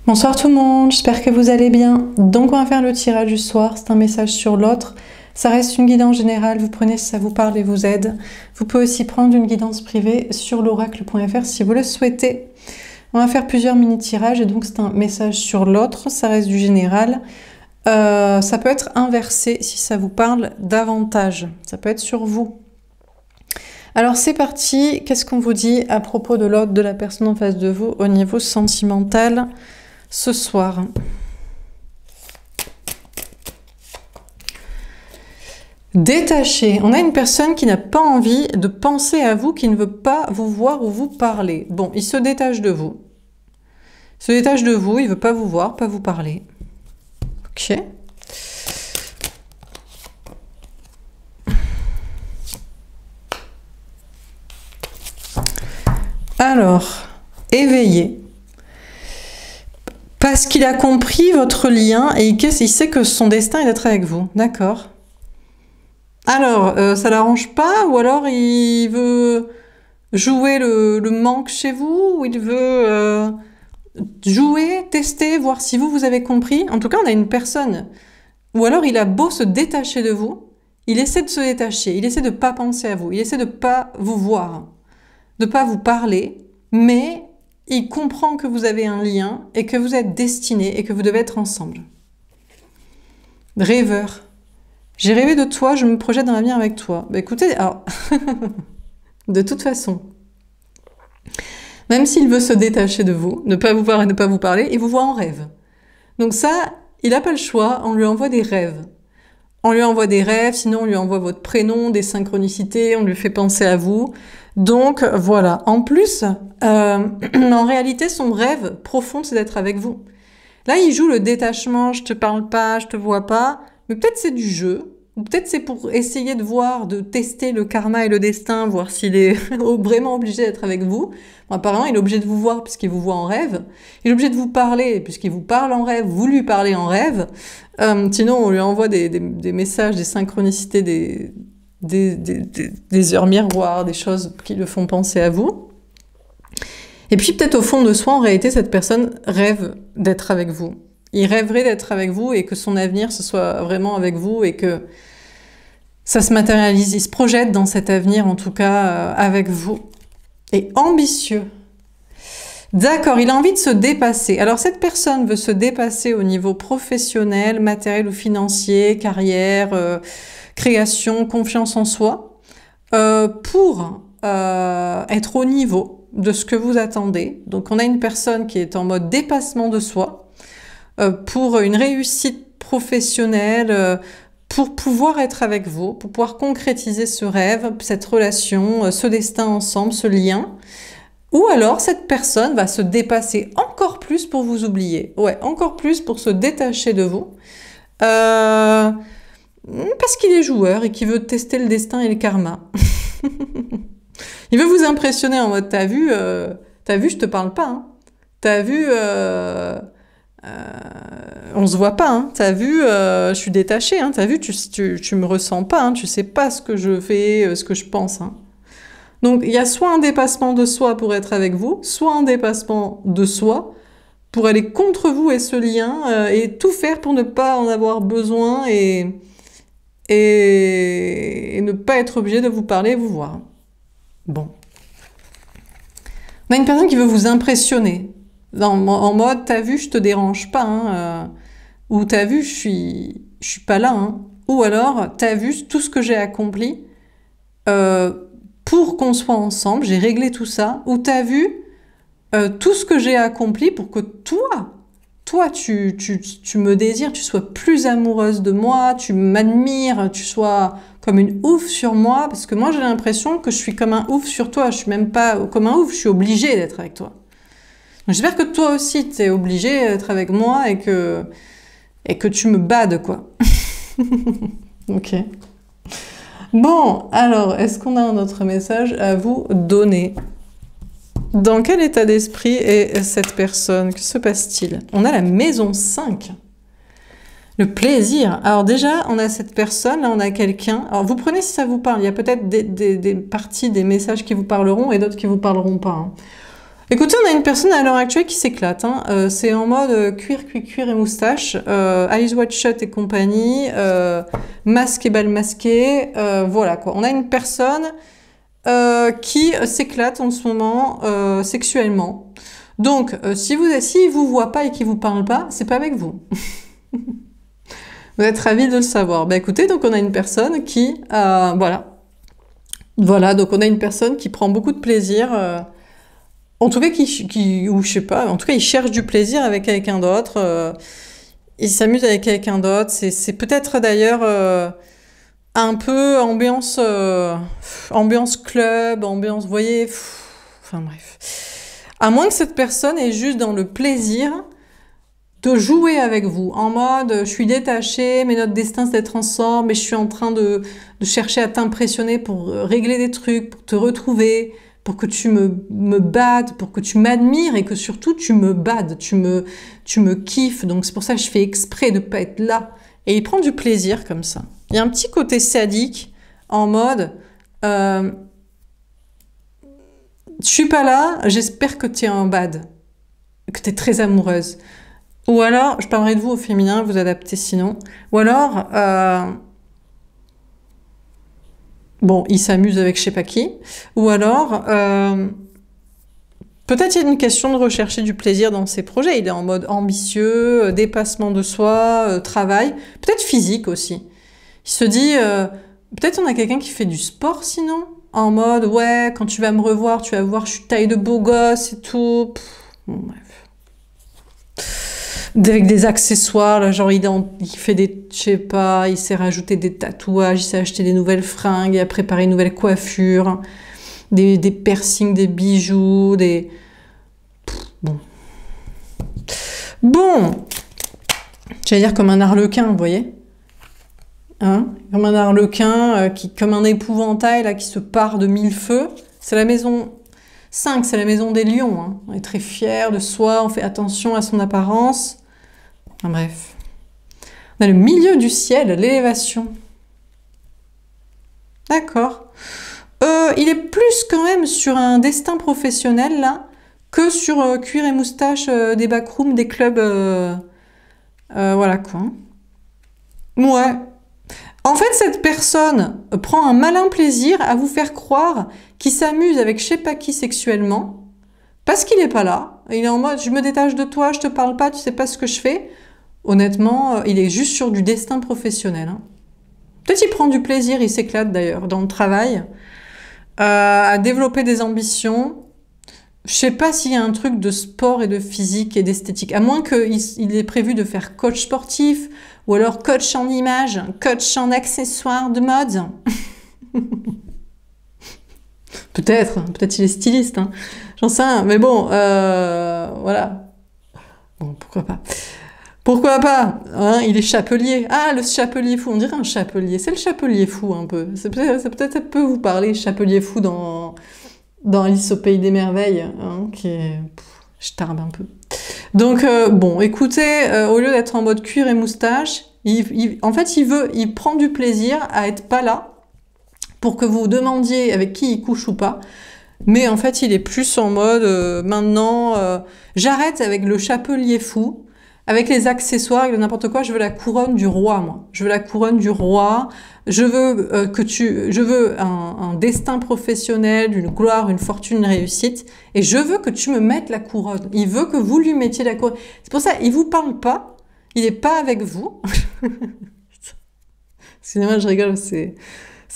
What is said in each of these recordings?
Bonsoir tout le monde, j'espère que vous allez bien. Donc on va faire le tirage du soir, c'est un message sur l'autre. Ça reste une guidance générale, vous prenez si ça vous parle et vous aide. Vous pouvez aussi prendre une guidance privée sur l'oracle.fr si vous le souhaitez. On va faire plusieurs mini-tirages et donc c'est un message sur l'autre, ça reste du général. Ça peut être inversé si ça vous parle davantage, ça peut être sur vous. Alors c'est parti, qu'est-ce qu'on vous dit à propos de l'autre, de la personne en face de vous au niveau sentimental ce soir? Détaché. On a une personne qui n'a pas envie de penser à vous, qui ne veut pas vous voir ou vous parler. Bon, il se détache de vous. Il se détache de vous, il ne veut pas vous voir, pas vous parler. Ok. Alors, éveillé. Parce qu'il a compris votre lien et il sait que son destin est d'être avec vous. D'accord. Alors, ça l'arrange pas ou alors il veut jouer le manque chez vous ou il veut jouer, tester, voir si vous avez compris. En tout cas, on a une personne ou alors il a beau se détacher de vous, il essaie de se détacher, il essaie de pas penser à vous, il essaie de pas vous voir, de pas vous parler, mais il comprend que vous avez un lien et que vous êtes destinés et que vous devez être ensemble. Rêveur. J'ai rêvé de toi, je me projette dans l'avenir avec toi. Bah écoutez, alors, de toute façon, même s'il veut se détacher de vous, ne pas vous voir et ne pas vous parler, il vous voit en rêve. Donc ça, il n'a pas le choix, on lui envoie des rêves. On lui envoie des rêves, sinon on lui envoie votre prénom, des synchronicités, on lui fait penser à vous. Donc voilà. En plus, en réalité, son rêve profond, c'est d'être avec vous. Là, il joue le détachement, je te parle pas, je te vois pas. Mais peut-être c'est du jeu, ou peut-être c'est pour essayer de voir, de tester le karma et le destin, voir s'il est vraiment obligé d'être avec vous. Bon, apparemment, il est obligé de vous voir puisqu'il vous voit en rêve. Il est obligé de vous parler puisqu'il vous parle en rêve, vous lui parlez en rêve. Sinon, on lui envoie des messages, des synchronicités, des heures miroirs, des choses qui le font penser à vous. Et puis peut-être au fond de soi, en réalité, cette personne rêve d'être avec vous. Il rêverait d'être avec vous et que son avenir, ce soit vraiment avec vous et que ça se matérialise. Il se projette dans cet avenir, en tout cas, avec vous. Et ambitieux. D'accord, il a envie de se dépasser. Alors, cette personne veut se dépasser au niveau professionnel, matériel ou financier, carrière, création, confiance en soi, pour être au niveau de ce que vous attendez. Donc, on a une personne qui est en mode dépassement de soi, pour une réussite professionnelle, pour pouvoir être avec vous, pour pouvoir concrétiser ce rêve, cette relation, ce destin ensemble, ce lien. Ou alors, cette personne va se dépasser encore plus pour vous oublier. Ouais, encore plus pour se détacher de vous. Parce qu'il est joueur et qu'il veut tester le destin et le karma. Il veut vous impressionner en mode, t'as vu, je te parle pas. Hein. T'as vu... on se voit pas, hein. T'as vu, je suis détachée, hein. T'as vu, tu me ressens pas, hein. Tu sais pas ce que je fais, ce que je pense. Hein. Donc il y a soit un dépassement de soi pour être avec vous, soit un dépassement de soi pour aller contre vous et ce lien et tout faire pour ne pas en avoir besoin et ne pas être obligé de vous parler et vous voir. Bon. On a une personne qui veut vous impressionner. En mode, t'as vu, je te dérange pas, hein, ou t'as vu, je suis pas là, hein, ou alors, t'as vu tout ce que j'ai accompli pour qu'on soit ensemble, j'ai réglé tout ça, ou t'as vu tout ce que j'ai accompli pour que toi, tu me désires, tu sois plus amoureuse de moi, tu m'admires, tu sois comme une ouf sur moi, parce que moi, j'ai l'impression que je suis comme un ouf sur toi, je suis même pas comme un ouf, je suis obligée d'être avec toi. J'espère que toi aussi, tu es obligé d'être avec moi et que tu me bades, quoi. Ok. Bon, alors, est-ce qu'on a un autre message à vous donner? Dans quel état d'esprit est cette personne? Que se passe-t-il? On a la maison 5. Le plaisir. Alors déjà, on a cette personne, là on a quelqu'un. Alors vous prenez si ça vous parle. Il y a peut-être des parties des messages qui vous parleront et d'autres qui vous parleront pas. Hein. Écoutez, on a une personne à l'heure actuelle qui s'éclate. Hein. C'est en mode cuir et moustache, eyes wide shut et compagnie, masque et bal masqué. Voilà quoi. On a une personne qui s'éclate en ce moment sexuellement. Donc, si vous voit pas et qu'il vous parle pas, c'est pas avec vous. Vous êtes ravis de le savoir. Bah écoutez, donc on a une personne qui, voilà, donc on a une personne qui prend beaucoup de plaisir. En tout cas, ou je sais pas, en tout cas, il cherche du plaisir avec quelqu'un d'autre. Il s'amuse avec quelqu'un d'autre. C'est peut-être d'ailleurs un peu ambiance club, ambiance, vous voyez, enfin bref. À moins que cette personne est juste dans le plaisir de jouer avec vous, en mode je suis détachée, mais notre destin c'est d'être ensemble, mais je suis en train de chercher à t'impressionner pour régler des trucs, pour te retrouver, pour que tu me bades, pour que tu m'admires et que surtout tu me bades, tu me kiffes. Donc c'est pour ça que je fais exprès de pas être là. Et il prend du plaisir comme ça. Il y a un petit côté sadique en mode je suis pas là, j'espère que tu es en bad, que tu es très amoureuse. Ou alors, je parlerai de vous au féminin, vous adaptez sinon. Ou alors, bon, il s'amuse avec je sais pas qui. Ou alors, peut-être il y a une question de rechercher du plaisir dans ses projets. Il est en mode ambitieux, dépassement de soi, travail, peut-être physique aussi. Il se dit, peut-être on a quelqu'un qui fait du sport sinon, en mode, ouais, quand tu vas me revoir, tu vas voir, je suis taille de beau gosse et tout. Bon, bref. Avec des accessoires, là, genre il fait des, je sais pas, il s'est rajouté des tatouages, il s'est acheté des nouvelles fringues, il a préparé une nouvelle coiffure, des piercings, des bijoux, des... Bon. Bon. J'allais dire comme un arlequin, vous voyez, hein, comme un arlequin, comme un épouvantail là, qui se part de mille feux. C'est la maison 5, c'est la maison des lions. Hein. On est très fiers de soi, on fait attention à son apparence. Enfin, bref. On a le milieu du ciel, l'élévation. D'accord. Il est plus quand même sur un destin professionnel là que sur cuir et moustache des backrooms, des clubs. Voilà quoi. Ouais. En fait, cette personne prend un malin plaisir à vous faire croire qu'il s'amuse avec je sais pas qui sexuellement, parce qu'il n'est pas là. Il est en mode, je me détache de toi, je te parle pas, tu sais pas ce que je fais. Honnêtement, il est juste sur du destin professionnel. Hein. Peut-être qu'il prend du plaisir, il s'éclate d'ailleurs dans le travail, à développer des ambitions. Je sais pas s'il y a un truc de sport et de physique et d'esthétique, à moins qu'il ait prévu de faire coach sportif, ou alors coach en image, coach en accessoires de mode. Peut-être il est styliste, hein. J'en sais rien, mais bon, voilà. Bon, pourquoi pas. Pourquoi pas, hein, il est chapelier. Ah, le chapelier fou, on dirait un chapelier. C'est le chapelier fou un peu. Peut-être ça peut vous parler, chapelier fou dans Alice au pays des merveilles, hein, qui est... je tarbe un peu. Donc, bon, écoutez, au lieu d'être en mode cuir et moustache, en fait, il prend du plaisir à être pas là pour que vous vous demandiez avec qui il couche ou pas. Mais en fait, il est plus en mode, maintenant, j'arrête avec le chapelier fou, avec les accessoires, avec n'importe quoi, je veux la couronne du roi, moi. Je veux la couronne du roi, je veux un destin professionnel, une gloire, une fortune, une réussite, et je veux que tu me mettes la couronne. Il veut que vous lui mettiez la couronne. C'est pour ça, il vous parle pas, il est pas avec vous. Excusez-moi, je rigole, c'est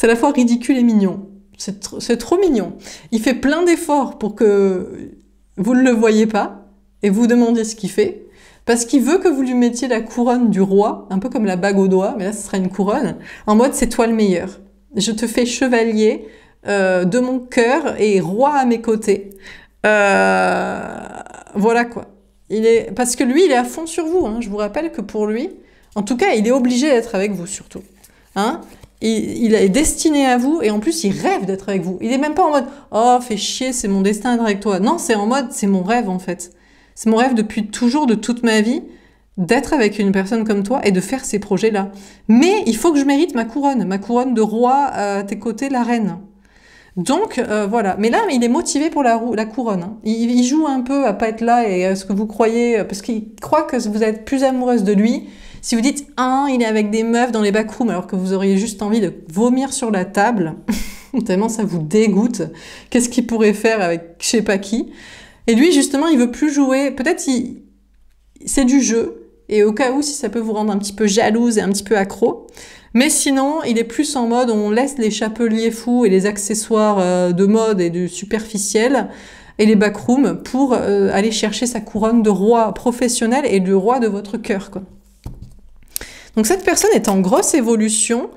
à la fois ridicule et mignon. C'est trop mignon. Il fait plein d'efforts pour que vous ne le voyez pas, et vous demandiez ce qu'il fait, parce qu'il veut que vous lui mettiez la couronne du roi, un peu comme la bague au doigt, mais là ce sera une couronne, en mode c'est toi le meilleur. Je te fais chevalier de mon cœur et roi à mes côtés. Voilà quoi. Parce que lui, il est à fond sur vous. Hein. Je vous rappelle que pour lui, en tout cas, il est obligé d'être avec vous surtout. Hein. Il est destiné à vous et en plus, il rêve d'être avec vous. Il est même pas en mode « Oh, fais chier, c'est mon destin d'être avec toi ». Non, c'est en mode « C'est mon rêve en fait ». C'est mon rêve depuis toujours, de toute ma vie, d'être avec une personne comme toi et de faire ces projets-là. Mais il faut que je mérite ma couronne de roi à tes côtés, la reine. Donc voilà, mais là il est motivé pour la couronne. Hein. Il joue un peu à pas être là et à ce que vous croyez, parce qu'il croit que vous êtes plus amoureuse de lui. Si vous dites il est avec des meufs dans les backrooms alors que vous auriez juste envie de vomir sur la table, tellement ça vous dégoûte. Qu'est-ce qu'il pourrait faire avec je sais pas qui? Et lui justement il veut plus jouer. Peut-être c'est du jeu et au cas où si ça peut vous rendre un petit peu jalouse et un petit peu accro. Mais sinon, il est plus en mode on laisse les chapeliers fous et les accessoires de mode et de superficiel et les backrooms pour aller chercher sa couronne de roi professionnel et de roi de votre cœur, quoi. Donc cette personne est en grosse évolution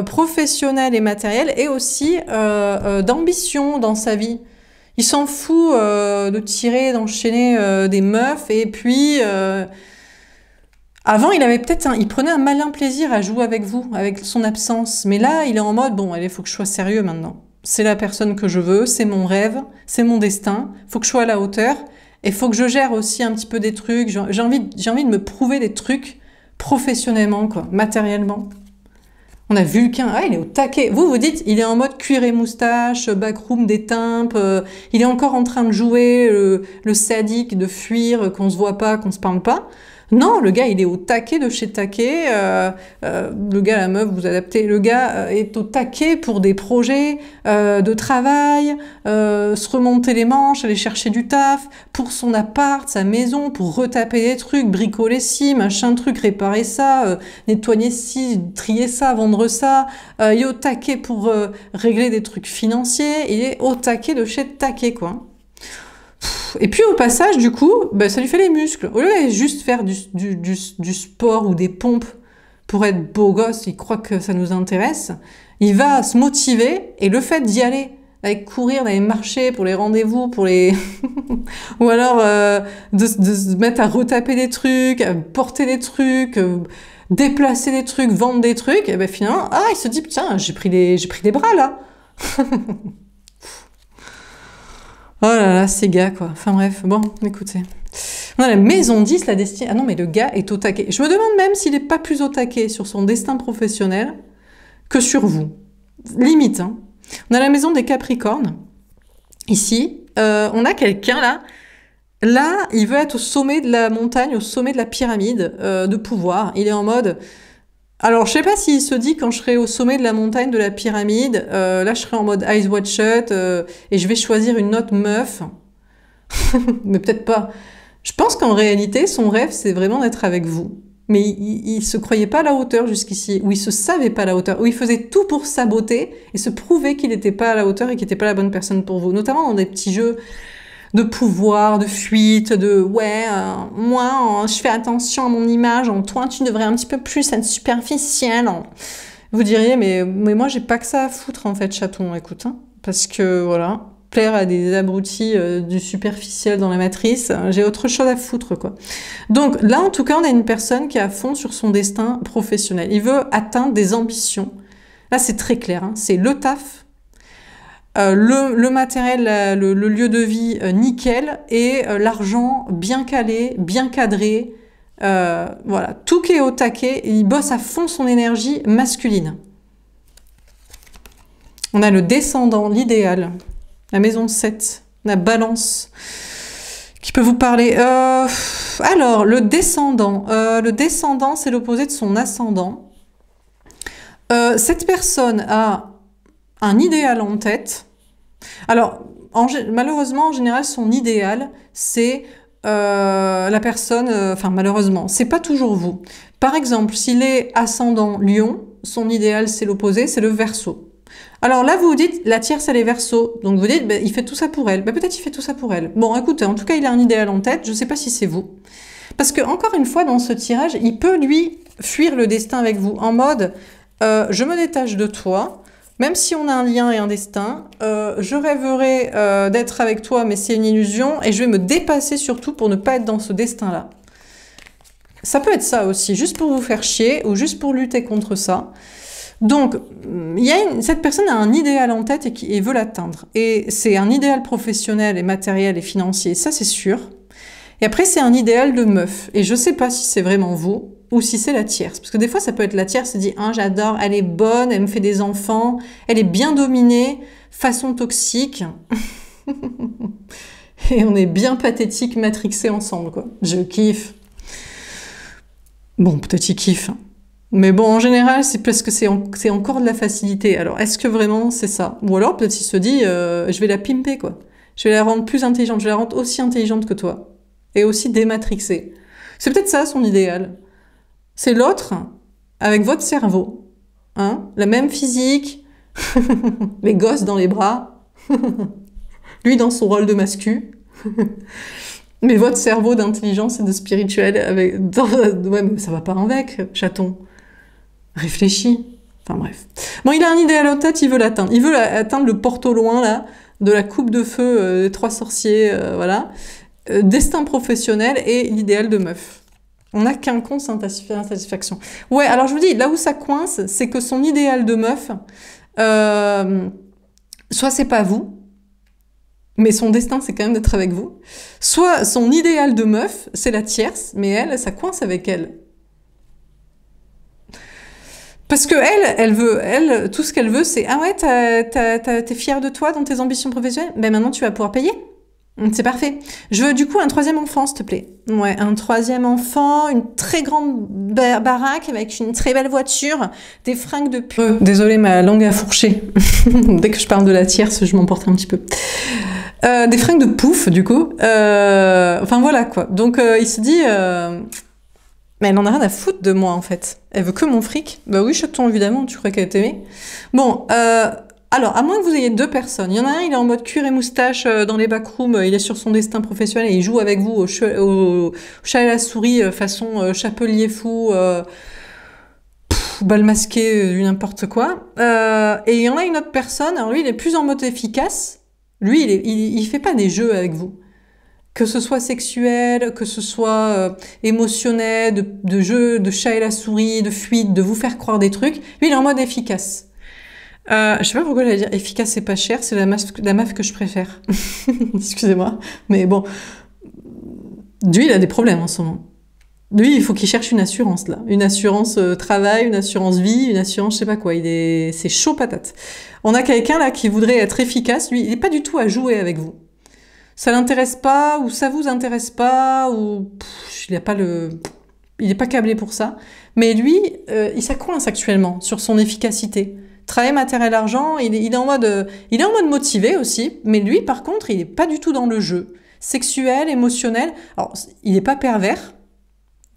professionnelle et matérielle et aussi d'ambition dans sa vie. Il s'en fout de tirer, d'enchaîner des meufs et puis... Avant, il prenait un malin plaisir à jouer avec vous, avec son absence. Mais là, il est en mode, bon, allez, faut que je sois sérieux maintenant. C'est la personne que je veux, c'est mon rêve, c'est mon destin. Faut que je sois à la hauteur. Et faut que je gère aussi un petit peu des trucs. J'ai envie de me prouver des trucs professionnellement, quoi, matériellement. On a Vulcain, il est au taquet. Vous dites, il est en mode cuir et moustache, backroom, des timpes. Il est encore en train de jouer le sadique, de fuir, qu'on se voit pas, qu'on se parle pas. Non, le gars, il est au taquet de chez taquet. Le gars, la meuf, vous adaptez. Le gars est au taquet pour des projets de travail, se remonter les manches, aller chercher du taf, pour son appart, sa maison, pour retaper des trucs, bricoler ci, machin truc, réparer ça, nettoyer ci, trier ça, vendre ça. Il est au taquet pour régler des trucs financiers. Il est au taquet de chez taquet, quoi. Et puis au passage, du coup, ça lui fait les muscles. Au lieu de juste faire du sport ou des pompes pour être beau gosse, il croit que ça nous intéresse, il va se motiver et le fait d'y aller, d'aller courir, d'aller marcher pour les rendez-vous, pour les... ou alors de se mettre à retaper des trucs, à porter des trucs, déplacer des trucs, vendre des trucs, et finalement, il se dit, tiens, j'ai pris des bras là. Oh là là, ces gars, quoi. Enfin bref, bon, écoutez. On a la maison 10, la destinée... Ah non, mais le gars est au taquet. Je me demande même s'il n'est pas plus au taquet sur son destin professionnel que sur vous. Limite, hein. On a la maison des Capricornes. Ici, on a quelqu'un là. Là, il veut être au sommet de la montagne, au sommet de la pyramide de pouvoir. Il est en mode... Alors, je sais pas s'il se dit quand je serai au sommet de la montagne de la pyramide, là je serai en mode eyes wide shut et je vais choisir une autre meuf. Mais peut-être pas. Je pense qu'en réalité, son rêve, c'est vraiment d'être avec vous. Mais il se croyait pas à la hauteur jusqu'ici, ou il se savait pas à la hauteur, ou il faisait tout pour saboter et se prouver qu'il n'était pas à la hauteur et qu'il n'était pas la bonne personne pour vous. Notamment dans des petits jeux de pouvoir, de fuite, de moi, je fais attention à mon image, toi, tu devrais un petit peu plus être superficiel. Vous diriez, mais moi, j'ai pas que ça à foutre, en fait, chaton, écoute, hein, parce que, voilà, plaire à des abrutis du superficiel dans la matrice, j'ai autre chose à foutre, quoi. Donc, là, en tout cas, on a une personne qui est à fond sur son destin professionnel. Il veut atteindre des ambitions. Là, c'est très clair, hein, c'est le taf, le matériel, le lieu de vie nickel et l'argent bien calé, bien cadré, voilà, tout qui est au taquet, il bosse à fond son énergie masculine. On a le descendant, l'idéal, la maison 7, la balance, qui peut vous parler. Alors, le descendant, c'est l'opposé de son ascendant. Cette personne a un idéal en tête. Alors, malheureusement, en général, son idéal, c'est la personne... Enfin, malheureusement, c'est pas toujours vous. Par exemple, s'il est ascendant Lion, son idéal, c'est l'opposé, c'est le Verseau. Alors là, vous vous dites, la tierce, elle est Verseau. Donc vous dites, il fait tout ça pour elle. Peut-être il fait tout ça pour elle. Bon, écoutez, en tout cas, il a un idéal en tête. Je sais pas si c'est vous. Parce que, encore une fois, dans ce tirage, il peut, lui, fuir le destin avec vous. En mode, je me détache de toi. Même si on a un lien et un destin, je rêverais d'être avec toi, mais c'est une illusion, et je vais me dépasser surtout pour ne pas être dans ce destin-là. Ça peut être ça aussi, juste pour vous faire chier, ou juste pour lutter contre ça. Donc, cette personne a un idéal en tête et veut l'atteindre. Et c'est un idéal professionnel et matériel et financier, ça c'est sûr. Et après, c'est un idéal de meuf. Et je sais pas si c'est vraiment vous, ou si c'est la tierce. Parce que des fois, ça peut être la tierce, elle dit, j'adore, elle est bonne, elle me fait des enfants, elle est bien dominée, façon toxique. Et on est bien pathétique, matrixés ensemble, quoi. Je kiffe. Bon, peut-être il kiffe. Mais bon, en général, c'est parce que c'est encore de la facilité. Alors, est-ce que vraiment c'est ça? Ou alors, peut-être il se dit, je vais la pimper, quoi. Je vais la rendre plus intelligente, je vais la rendre aussi intelligente que toi. Et aussi dématrixée. C'est peut-être ça, son idéal. C'est l'autre, avec votre cerveau. Hein, la même physique, les gosses dans les bras, lui dans son rôle de mascu. Mais votre cerveau d'intelligence et de spirituel, ouais, mais ça va pas avec, chaton. Réfléchis. Enfin bref. Bon, il a un idéal en tête, il veut l'atteindre. Il veut atteindre le porte au loin, là, de la coupe de feu des 3 sorciers, voilà. Destin professionnel et l'idéal de meuf. On n'a qu'un con sans insatisfaction. Ouais, alors je vous dis, là où ça coince, c'est que son idéal de meuf, soit c'est pas vous, mais son destin, c'est quand même d'être avec vous. Soit son idéal de meuf, c'est la tierce, mais elle, ça coince avec elle. Parce que elle, tout ce qu'elle veut, c'est « Ah ouais, t'es fière de toi dans tes ambitions professionnelles? Ben maintenant, tu vas pouvoir payer. C'est parfait. Je veux du coup un 3e enfant, s'il te plaît. Ouais, un 3e enfant, une très grande baraque avec une très belle voiture, des fringues de pub. Désolée, ma langue a fourché. Dès que je parle de la tierce, je m'emporte un petit peu. Des fringues de pouf, du coup. Enfin, voilà, quoi. Donc, il se dit... Mais elle en a rien à foutre de moi, en fait. Elle veut que mon fric. Bah oui, chaton, évidemment, tu crois qu'elle t'aimait. Bon, alors, à moins que vous ayez 2 personnes. Il y en a un, il est en mode cuir et moustache dans les backrooms, il est sur son destin professionnel et il joue avec vous au chat et la souris façon chapelier fou, bal masqué, n'importe quoi. Et il y en a une autre personne, alors lui, il est plus en mode efficace. Lui, il fait pas des jeux avec vous. Que ce soit sexuel, que ce soit émotionnel, de jeu, de chat et la souris, de fuite, de vous faire croire des trucs. Lui, il est en mode efficace. Je sais pas pourquoi j'allais dire efficace c'est pas cher, c'est la meuf que je préfère. Excusez-moi. Mais bon. Lui, il a des problèmes en ce moment. Lui, il faut qu'il cherche une assurance, là. Une assurance travail, une assurance vie, une assurance je sais pas quoi. C'est chaud patate. On a quelqu'un, là, qui voudrait être efficace. Lui, il est pas du tout à jouer avec vous. Ça l'intéresse pas, ou ça vous intéresse pas, ou il est pas câblé pour ça. Mais lui, il s'accoince actuellement sur son efficacité. Travail, matériel, argent, il est en mode motivé aussi. Mais lui, par contre, il est pas du tout dans le jeu. Sexuel, émotionnel. Alors, il est pas pervers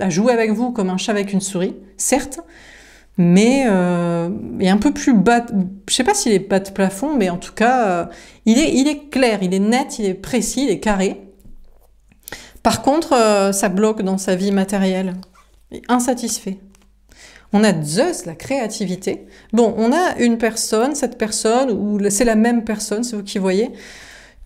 à jouer avec vous comme un chat avec une souris, certes. Mais il est un peu plus bas, je sais pas s'il est bas de plafond, mais en tout cas, il est clair, il est net, il est précis, il est carré. Par contre, ça bloque dans sa vie matérielle. Il est insatisfait. On a Zeus, la créativité. Bon, on a une personne, cette personne, ou c'est la même personne, c'est vous qui voyez,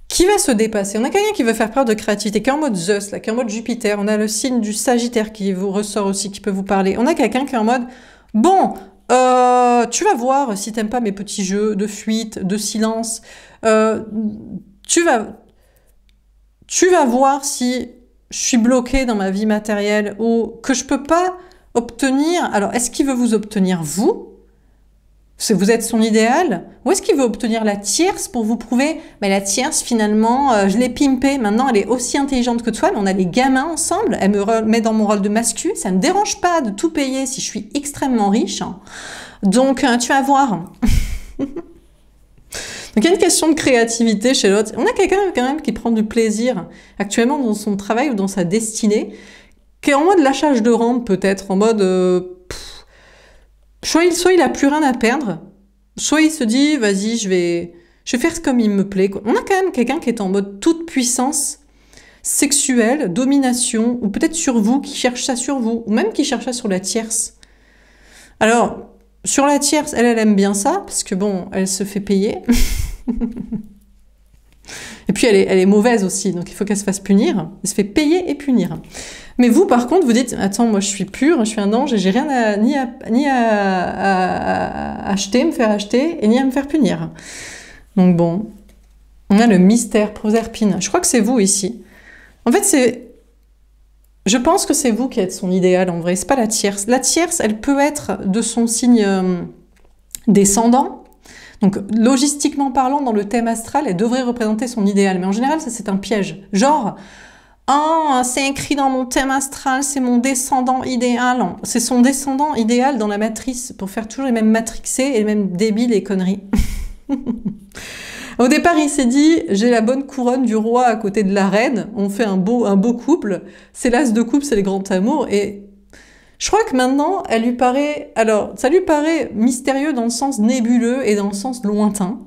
qui va se dépasser. On a quelqu'un qui veut faire preuve de créativité, qui est en mode Zeus, là, qui est en mode Jupiter. On a le signe du Sagittaire qui vous ressort aussi, qui peut vous parler. On a quelqu'un qui est en mode... Bon, tu vas voir si t'aimes pas mes petits jeux de fuite, de silence. Tu vas voir si je suis bloquée dans ma vie matérielle ou que je peux pas obtenir. Alors, est-ce qu'il veut vous obtenir vous? Vous êtes son idéal? Ou est-ce qu'il veut obtenir la tierce pour vous prouver, mais la tierce, finalement, je l'ai pimpée, maintenant elle est aussi intelligente que toi, mais on a des gamins ensemble, elle me met dans mon rôle de mascu, ça me dérange pas de tout payer si je suis extrêmement riche. Donc, tu vas voir. Donc, il y a une question de créativité chez l'autre. On a quelqu'un quand même qui prend du plaisir actuellement dans son travail ou dans sa destinée, qui est en mode lâchage de rente peut-être, en mode... soit il a plus rien à perdre, soit il se dit, vas-y, je vais faire comme il me plaît. On a quand même quelqu'un qui est en mode toute puissance sexuelle, domination, ou peut-être sur vous, qui cherche ça sur vous, ou même qui cherche ça sur la tierce. Alors, sur la tierce, elle aime bien ça, parce que bon, elle se fait payer. Et puis elle est mauvaise aussi, donc il faut qu'elle se fasse punir. Elle se fait payer et punir. Mais vous, par contre, vous dites, attends, moi je suis pure, je suis un ange et j'ai rien à acheter, me faire acheter, et ni à me faire punir. Donc bon, on a le mystère Proserpine. Je crois que c'est vous ici. En fait, je pense que c'est vous qui êtes son idéal en vrai, c'est pas la tierce. La tierce, elle peut être de son signe descendant. Donc, logistiquement parlant, dans le thème astral, elle devrait représenter son idéal. Mais en général, ça, c'est un piège. Genre, oh, c'est écrit dans mon thème astral, c'est mon descendant idéal. C'est son descendant idéal dans la matrice, pour faire toujours les mêmes matrixés et les mêmes débiles et conneries. Au départ, il s'est dit, j'ai la bonne couronne du roi à côté de la reine, on fait un beau couple, c'est l'as de couple, c'est le grand amour, et je crois que maintenant, elle lui paraît, alors, ça lui paraît mystérieux dans le sens nébuleux et dans le sens lointain,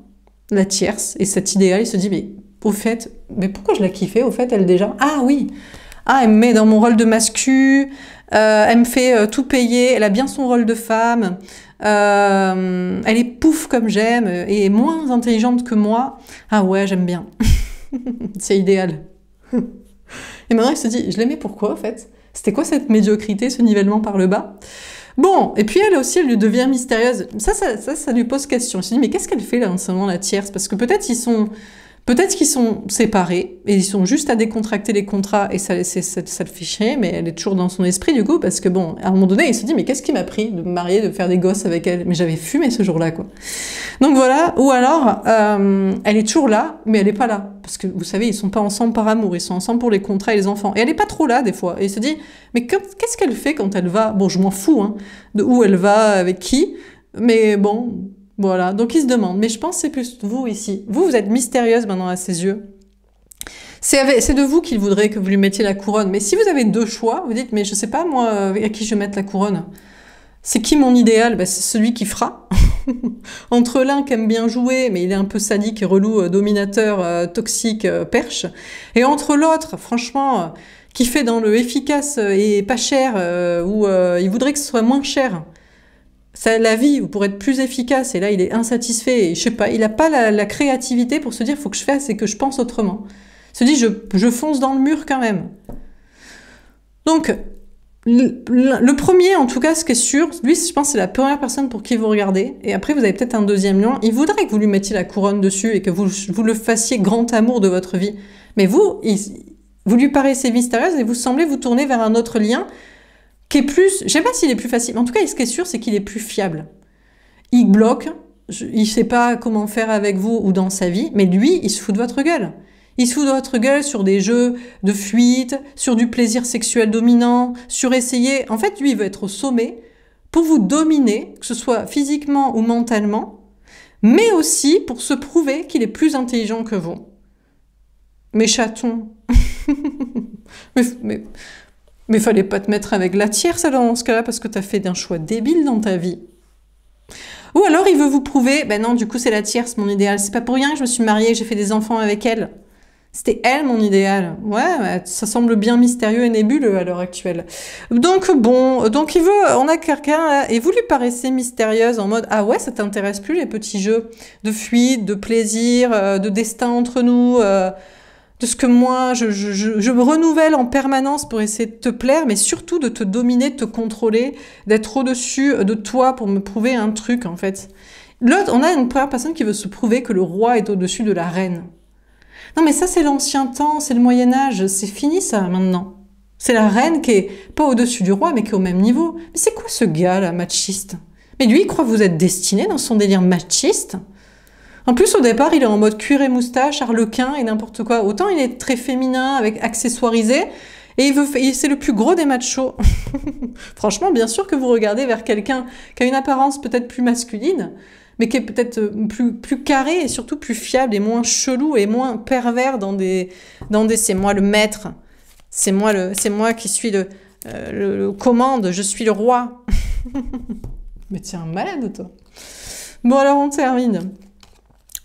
la tierce, et cet idéal, il se dit, mais au fait, mais pourquoi je la kiffais, au fait, elle déjà? Ah oui, ah, elle me met dans mon rôle de mascu, elle me fait tout payer, elle a bien son rôle de femme, elle est pouf comme j'aime, et moins intelligente que moi. Ah ouais, j'aime bien. C'est idéal. Et maintenant, il se dit, je l'aimais pourquoi, en fait? C'était quoi cette médiocrité, ce nivellement par le bas? Bon, et puis elle aussi, elle lui devient mystérieuse. Ça lui pose question. Il se dit, mais qu'est-ce qu'elle fait là en ce moment, la tierce? Parce que peut-être qu'ils sont séparés et ils sont juste à décontracter les contrats et ça le fait chier, mais elle est toujours dans son esprit du coup parce que bon, à un moment donné, il se dit mais qu'est-ce qui m'a pris de me marier, de faire des gosses avec elle? Mais j'avais fumé ce jour-là quoi. Donc voilà, ou alors elle est toujours là, mais elle est pas là parce que vous savez, ils sont pas ensemble par amour, ils sont ensemble pour les contrats et les enfants. Et elle est pas trop là des fois. Et il se dit mais qu'est-ce qu'elle fait quand elle va? Bon, je m'en fous hein, de où elle va, avec qui, mais bon. Voilà, donc il se demande, mais je pense que c'est plus vous ici. Vous êtes mystérieuse maintenant à ses yeux. C'est de vous qu'il voudrait que vous lui mettiez la couronne. Mais si vous avez deux choix, vous dites, mais je sais pas moi à qui je vais mettre la couronne. C'est qui mon idéal? Ben, c'est celui qui fera. Entre l'un qui aime bien jouer, mais il est un peu sadique et relou, dominateur, toxique, perche. Et entre l'autre, franchement, qui fait dans le efficace et pas cher, où il voudrait que ce soit moins cher. La vie, pour être plus efficace, et là il est insatisfait, et je sais pas, il n'a pas la créativité pour se dire faut que je fasse et que je pense autrement. Il se dit je fonce dans le mur quand même. Donc, le premier, en tout cas, ce qui est sûr, lui, je pense c'est la première personne pour qui vous regardez, et après vous avez peut-être un deuxième lion, il voudrait que vous lui mettiez la couronne dessus et que vous le fassiez grand amour de votre vie. Mais vous lui paraissez mystérieuse et vous semblez vous tourner vers un autre lien qui est plus, je sais pas s'il est plus facile, mais en tout cas, ce qui est sûr, c'est qu'il est plus fiable. Il bloque, il sait pas comment faire avec vous ou dans sa vie, mais lui, il se fout de votre gueule. Il se fout de votre gueule sur des jeux de fuite, sur du plaisir sexuel dominant, sur essayer... En fait, lui, il veut être au sommet pour vous dominer, que ce soit physiquement ou mentalement, mais aussi pour se prouver qu'il est plus intelligent que vous. Mais chaton... Mais fallait pas te mettre avec la tierce alors dans ce cas-là parce que t'as fait d'un choix débile dans ta vie. Ou alors il veut vous prouver, ben non, du coup c'est la tierce mon idéal. C'est pas pour rien que je me suis mariée, j'ai fait des enfants avec elle. C'était elle mon idéal. Ouais, ça semble bien mystérieux et nébuleux à l'heure actuelle. Donc bon, donc on a quelqu'un et vous lui paraissez mystérieuse en mode ah ouais, ça t'intéresse plus les petits jeux de fuite, de plaisir, de destin entre nous. De ce que moi, je me renouvelle en permanence pour essayer de te plaire, mais surtout de te dominer, de te contrôler, d'être au-dessus de toi pour me prouver un truc, en fait. L'autre, on a une première personne qui veut se prouver que le roi est au-dessus de la reine. Non, mais ça, c'est l'ancien temps, c'est le Moyen-Âge, c'est fini ça, maintenant. C'est la reine qui est pas au-dessus du roi, mais qui est au même niveau. Mais c'est quoi ce gars, là, machiste? Mais lui, il croit que vous êtes destiné dans son délire machiste. En plus, au départ, il est en mode cuir et moustache, arlequin et n'importe quoi. Autant il est très féminin, avec accessoirisé, et c'est le plus gros des machos. Franchement, bien sûr que vous regardez vers quelqu'un qui a une apparence peut-être plus masculine, mais qui est peut-être plus carré et surtout plus fiable et moins chelou et moins pervers dans des c'est moi le maître, c'est moi qui suis le commande, je suis le roi. Mais t'es un malade, toi. Bon, alors on termine.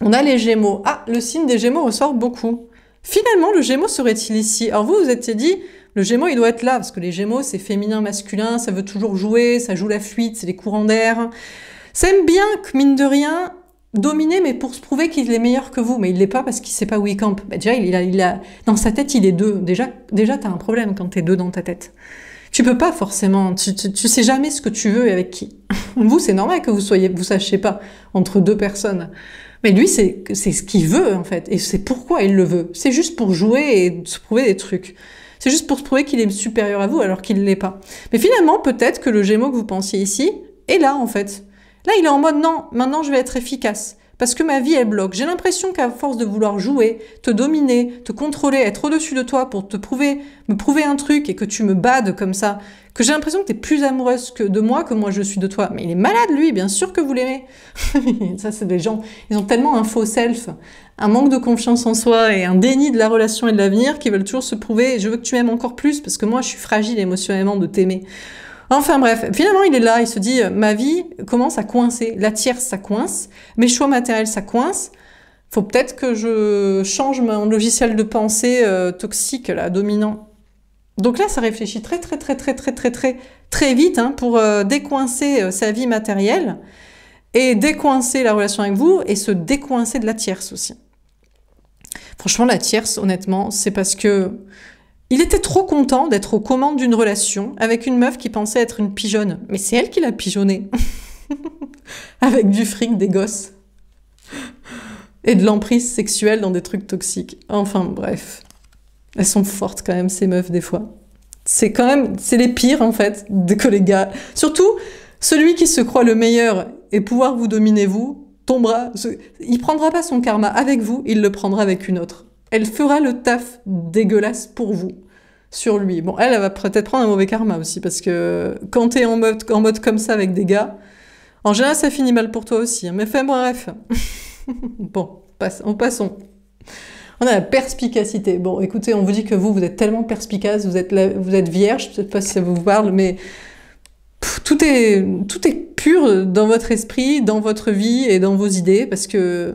On a les Gémeaux. Ah, le signe des Gémeaux ressort beaucoup. Finalement, le Gémeaux serait-il ici? Alors vous étiez dit, le Gémeaux, il doit être là, parce que les Gémeaux, c'est féminin, masculin, ça veut toujours jouer, ça joue la fuite, c'est les courants d'air. Ça aime bien, que, mine de rien, dominer, mais pour se prouver qu'il est meilleur que vous. Mais il l'est pas parce qu'il sait pas où il campe. Bah, déjà, il a, dans sa tête, il est deux. Déjà t'as un problème quand t'es deux dans ta tête. Tu peux pas forcément, tu sais jamais ce que tu veux et avec qui. Vous, c'est normal que vous sachiez pas entre deux personnes. Mais lui, c'est ce qu'il veut, en fait. Et c'est pourquoi il le veut. C'est juste pour jouer et se prouver des trucs. C'est juste pour se prouver qu'il est supérieur à vous alors qu'il ne l'est pas. Mais finalement, peut-être que le Gémeaux que vous pensiez ici est là, en fait. Là, il est en mode non, maintenant je vais être efficace. parce que ma vie, elle bloque. J'ai l'impression qu'à force de vouloir jouer, te dominer, te contrôler, être au-dessus de toi pour me prouver un truc et que tu me bades comme ça, que j'ai l'impression que tu es plus amoureuse de moi que moi je suis de toi. Mais il est malade, lui, bien sûr que vous l'aimez. Ça, c'est des gens, ils ont tellement un faux self, un manque de confiance en soi et un déni de la relation et de l'avenir qui veulent toujours se prouver. Je veux que tu m'aimes encore plus parce que moi, je suis fragile émotionnellement de t'aimer. Enfin bref, finalement il est là, il se dit ma vie commence à coincer, la tierce ça coince, mes choix matériels ça coince, faut peut-être que je change mon logiciel de pensée toxique là, dominant. Donc là ça réfléchit très vite hein, pour décoincer sa vie matérielle et décoincer la relation avec vous et se décoincer de la tierce aussi. Franchement la tierce honnêtement c'est parce que il était trop content d'être aux commandes d'une relation avec une meuf qui pensait être une pigeonne. Mais c'est elle qui l'a pigeonné. Avec du fric, des gosses. Et de l'emprise sexuelle dans des trucs toxiques. Enfin, bref. Elles sont fortes quand même, ces meufs, des fois. C'est les pires, en fait, que les gars. Surtout, celui qui se croit le meilleur et pouvoir vous dominer, vous, tombera. Il prendra pas son karma avec vous, il le prendra avec une autre. Elle fera le taf dégueulasse pour vous, sur lui. Bon, elle va peut-être prendre un mauvais karma aussi, parce que quand t'es en mode comme ça avec des gars, en général, ça finit mal pour toi aussi. Hein. Mais enfin, bref. Bon, passons. On a la perspicacité. Bon, écoutez, on vous dit que vous êtes tellement perspicace, vous êtes vierge, je ne sais pas si ça vous parle, mais tout est pur dans votre esprit, dans votre vie et dans vos idées, parce que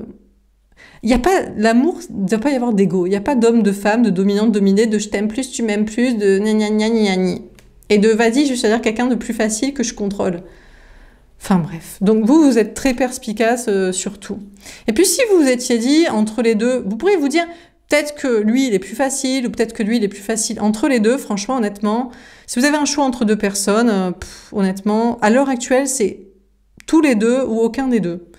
il n'y a pas l'amour, il ne doit pas y avoir d'ego. Il n'y a pas d'homme, de femme, de dominant, de dominé, de je t'aime plus, tu m'aimes plus, de gna gna gna gna gna. Et de vas-y, je vais choisir quelqu'un de plus facile que je contrôle. Enfin bref. Donc vous êtes très perspicace sur tout. Et puis si vous vous étiez dit entre les deux, vous pourriez vous dire peut-être que lui il est plus facile ou peut-être que lui il est plus facile. Entre les deux, franchement, honnêtement, si vous avez un choix entre deux personnes, honnêtement, à l'heure actuelle, c'est tous les deux ou aucun des deux.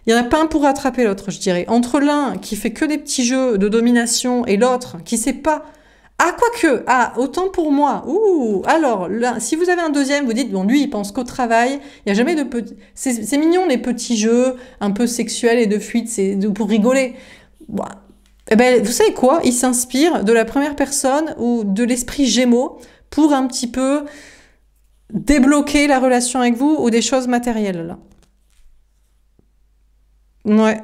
Il n'y en a pas un pour rattraper l'autre, je dirais. Entre l'un qui fait que des petits jeux de domination et l'autre qui sait pas. Ah, quoique, autant pour moi. Ouh, alors, là, si vous avez un deuxième, vous dites, bon, lui, il pense qu'au travail. Il n'y a jamais de petits. C'est mignon, les petits jeux un peu sexuels et de fuite, c'est pour rigoler. Bon. Eh ben, vous savez quoi? Il s'inspire de la première personne ou de l'esprit Gémeaux pour un petit peu débloquer la relation avec vous ou des choses matérielles, là. Ouais,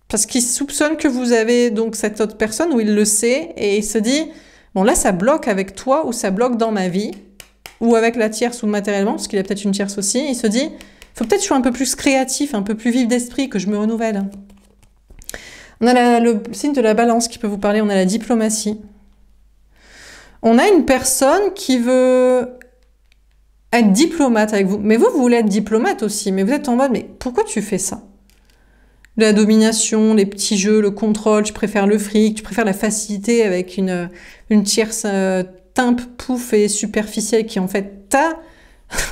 parce qu'il soupçonne que vous avez donc cette autre personne, ou il le sait, et il se dit, bon là ça bloque avec toi, ou ça bloque dans ma vie, ou avec la tierce, ou matériellement, parce qu'il a peut-être une tierce aussi, il se dit, faut peut-être que je sois un peu plus créatif, un peu plus vif d'esprit, que je me renouvelle. On a le signe de la balance qui peut vous parler, on a la diplomatie. On a une personne qui veut être diplomate avec vous, mais vous voulez être diplomate aussi, mais vous êtes en mode, mais pourquoi tu fais ça ? La domination, les petits jeux, le contrôle, je préfère le fric, tu préfères la facilité avec une tierce timpe, pouf et superficielle qui en fait t'a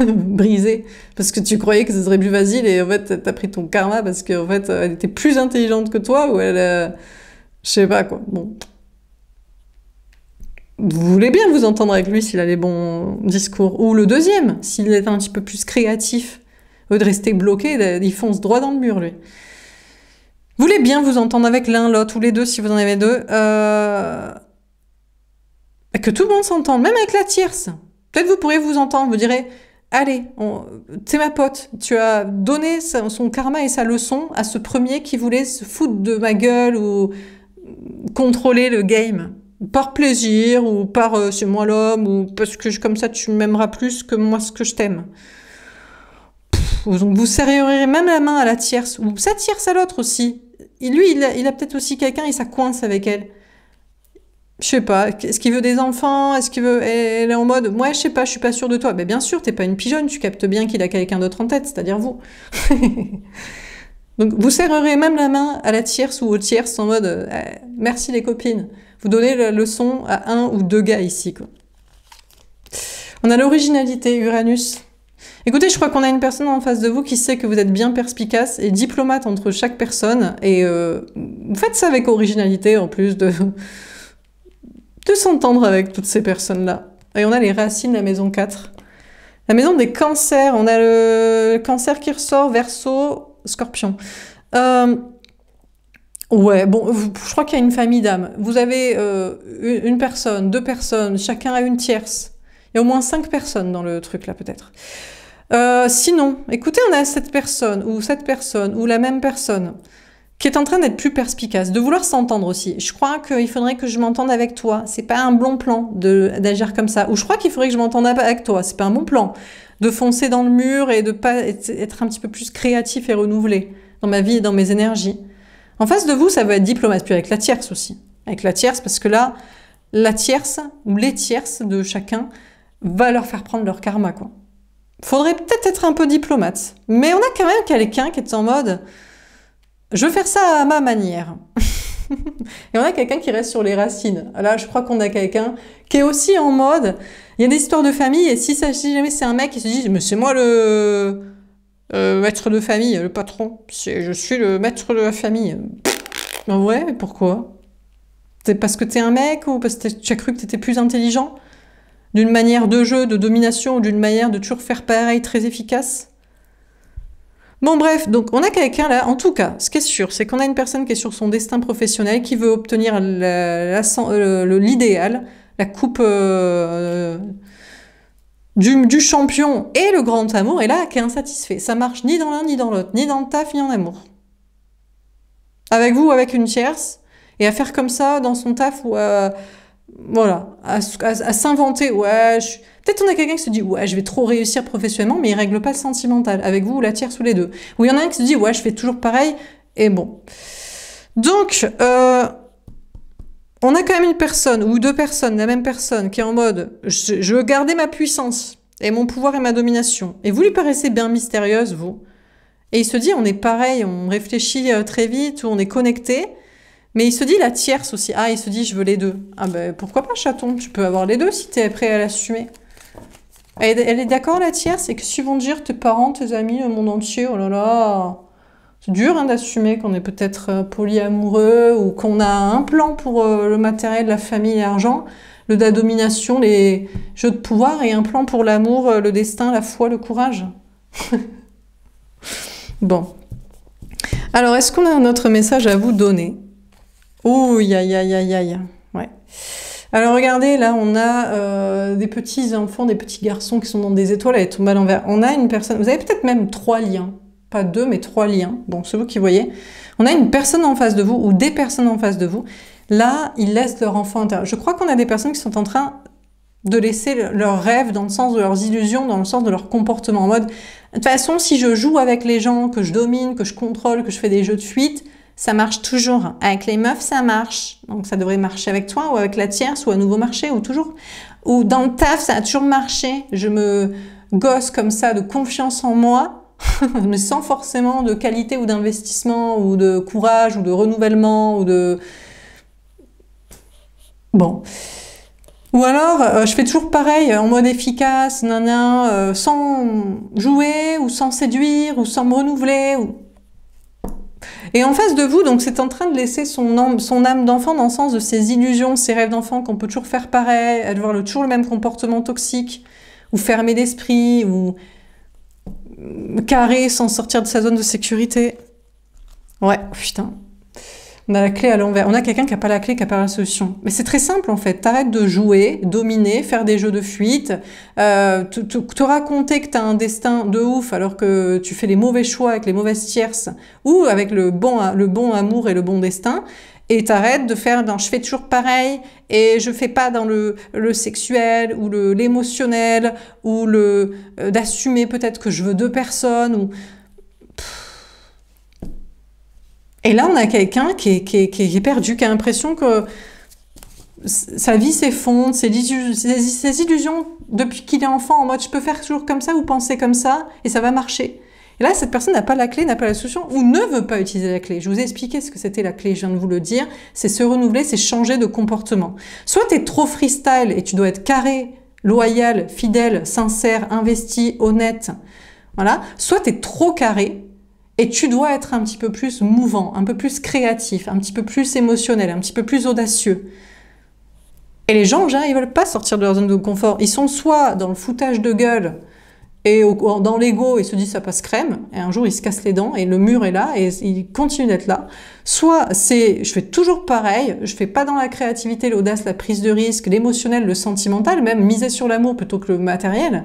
brisé parce que tu croyais que ce serait plus facile et en fait t'as pris ton karma parce qu'en fait elle était plus intelligente que toi ou elle... je sais pas quoi. Bon. Vous voulez bien vous entendre avec lui s'il a les bons discours. Ou le deuxième, s'il est un petit peu plus créatif. Au lieu de rester bloqué, il fonce droit dans le mur lui. Vous voulez bien vous entendre avec l'un, l'autre, ou les deux, si vous en avez deux. Que tout le monde s'entende, même avec la tierce. Peut-être vous pourrez vous entendre, vous direz, allez, t'es ma pote, tu as donné son karma et sa leçon à ce premier qui voulait se foutre de ma gueule ou contrôler le game. Par plaisir, ou par c'est moi l'homme, ou parce que comme ça tu m'aimeras plus que moi ce que je t'aime. Donc vous serrerez même la main à la tierce, ou sa tierce à l'autre aussi. Et lui, il a peut-être aussi quelqu'un et ça coince avec elle. Je sais pas, est-ce qu'il veut des enfants? Est-ce qu'il veut... Elle est en mode, moi je sais pas, je suis pas sûre de toi. Mais bien sûr, t'es pas une pigeonne, tu captes bien qu'il a quelqu'un d'autre en tête, c'est-à-dire vous. Donc vous serrerez même la main à la tierce ou au tierce en mode, merci les copines. Vous donnez la leçon à un ou deux gars ici, quoi. On a l'originalité, Uranus. Écoutez, je crois qu'on a une personne en face de vous qui sait que vous êtes bien perspicace et diplomate entre chaque personne. Et vous faites ça avec originalité, en plus de s'entendre avec toutes ces personnes-là. Et on a les racines, la maison 4. La maison des cancers. On a le cancer qui ressort, Verseau, Scorpion. Ouais, bon, je crois qu'il y a une famille d'âmes. Vous avez une personne, deux personnes, chacun a une tierce. Il y a au moins 5 personnes dans le truc là, peut-être. Sinon, écoutez, on a cette personne, ou la même personne, qui est en train d'être plus perspicace, de vouloir s'entendre aussi. Je crois qu'il faudrait que je m'entende avec toi. C'est pas un bon plan d'agir comme ça. Ou je crois qu'il faudrait que je m'entende avec toi. C'est pas un bon plan de foncer dans le mur et de pas être un petit peu plus créatif et renouvelé dans ma vie et dans mes énergies. En face de vous, ça va être diplomate, puis avec la tierce aussi. Avec la tierce, parce que là, la tierce, ou les tierces de chacun, va leur faire prendre leur karma, quoi. Faudrait peut-être être un peu diplomate. Mais on a quand même quelqu'un qui est en mode « je veux faire ça à ma manière ». Et on a quelqu'un qui reste sur les racines. Là, je crois qu'on a quelqu'un qui est aussi en mode il y a des histoires de famille, et si jamais c'est un mec qui se dit « mais c'est moi le maître de famille, le patron. Je suis le maître de la famille. » En vrai, mais pourquoi? C'est parce que t'es un mec ou parce que tu as cru que t'étais plus intelligent? D'une manière de jeu, de domination, ou d'une manière de toujours faire pareil, très efficace? Bon bref, donc on a quelqu'un là, en tout cas, ce qui est sûr, c'est qu'on a une personne qui est sur son destin professionnel, qui veut obtenir l'idéal, la coupe du champion et le grand amour, et là, qui est insatisfait. Ça marche ni dans l'un, ni dans l'autre, ni dans le taf, ni en amour. Avec vous ou avec une tierce, et à faire comme ça dans son taf, ou voilà, à s'inventer, ouais, peut-être on a quelqu'un qui se dit, ouais, je vais trop réussir professionnellement, mais il règle pas le sentimental, avec vous ou la tierce ou les deux. Ou il y en a un qui se dit, ouais, je fais toujours pareil, et bon. Donc, on a quand même une personne, ou deux personnes, la même personne, qui est en mode, je veux garder ma puissance, et mon pouvoir et ma domination. Et vous lui paraissez bien mystérieuse, vous. Et il se dit, on est pareil, on réfléchit très vite, ou on est connecté. Mais il se dit la tierce aussi. Ah, il se dit, je veux les deux. Ah ben, pourquoi pas, chaton? Tu peux avoir les deux si t'es prêt à l'assumer. Elle est d'accord, la tierce? Et que si vont dire tes parents, tes amis, le monde entier? Oh là là. C'est dur hein, d'assumer qu'on est peut-être polyamoureux ou qu'on a un plan pour le matériel, la famille et l'argent, la domination, les jeux de pouvoir, et un plan pour l'amour, le destin, la foi, le courage. Bon. Alors, est-ce qu'on a un autre message à vous donner? Ouh, aïe, aïe, aïe, aïe. Ouais. Alors, regardez, là, on a des petits enfants, des petits garçons qui sont dans des étoiles, elles tombent à l'envers. On a une personne, vous avez peut-être même 3 liens. Pas 2, mais 3 liens. Bon, c'est vous qui voyez. On a une personne en face de vous, ou des personnes en face de vous. Là, ils laissent leur enfant intérieur. Je crois qu'on a des personnes qui sont en train de laisser leurs rêves dans le sens de leurs illusions, dans le sens de leur comportement. En mode, de toute façon, si je joue avec les gens, que je domine, que je contrôle, que je fais des jeux de fuite, ça marche toujours. Avec les meufs, ça marche. Donc, ça devrait marcher avec toi, ou avec la tierce, ou à nouveau marché, ou toujours. Ou dans le taf, ça a toujours marché. Je me gosse comme ça de confiance en moi, mais sans forcément de qualité ou d'investissement, ou de courage, ou de renouvellement, ou de... Bon. Ou alors, je fais toujours pareil, en mode efficace, sans jouer, ou sans séduire, ou sans me renouveler. Et en face de vous, donc c'est en train de laisser son âme d'enfant dans le sens de ses illusions, ses rêves d'enfant, qu'on peut toujours faire pareil, avoir toujours le même comportement toxique, ou fermé d'esprit, ou carré sans sortir de sa zone de sécurité. Ouais, putain. On a la clé à l'envers. On a quelqu'un qui n'a pas la clé, qui n'a pas la solution. Mais c'est très simple en fait. T'arrêtes de jouer, dominer, faire des jeux de fuite, te raconter que t'as un destin de ouf alors que tu fais les mauvais choix avec les mauvaises tierces ou avec le bon amour et le bon destin. Et t'arrêtes de faire je fais toujours pareil et je fais pas dans le sexuel ou l'émotionnel ou d'assumer peut-être que je veux 2 personnes ou... Et là, on a quelqu'un qui est perdu, qui a l'impression que sa vie s'effondre, ses illusions depuis qu'il est enfant, en mode je peux faire toujours comme ça ou penser comme ça et ça va marcher. Et là, cette personne n'a pas la clé, n'a pas la solution ou ne veut pas utiliser la clé. Je vous ai expliqué ce que c'était la clé, je viens de vous le dire. C'est se renouveler, c'est changer de comportement. Soit tu es trop freestyle et tu dois être carré, loyal, fidèle, sincère, investi, honnête. Voilà. Soit tu es trop carré. Et tu dois être un petit peu plus mouvant, un peu plus créatif, un petit peu plus émotionnel, un petit peu plus audacieux. Et les gens, en général, ils veulent pas sortir de leur zone de confort. Ils sont soit dans le foutage de gueule Et dans l'ego, il se dit ça passe crème, et un jour il se casse les dents, et le mur est là, et il continue d'être là. Soit c'est, je fais toujours pareil, je fais pas dans la créativité, l'audace, la prise de risque, l'émotionnel, le sentimental, même miser sur l'amour plutôt que le matériel.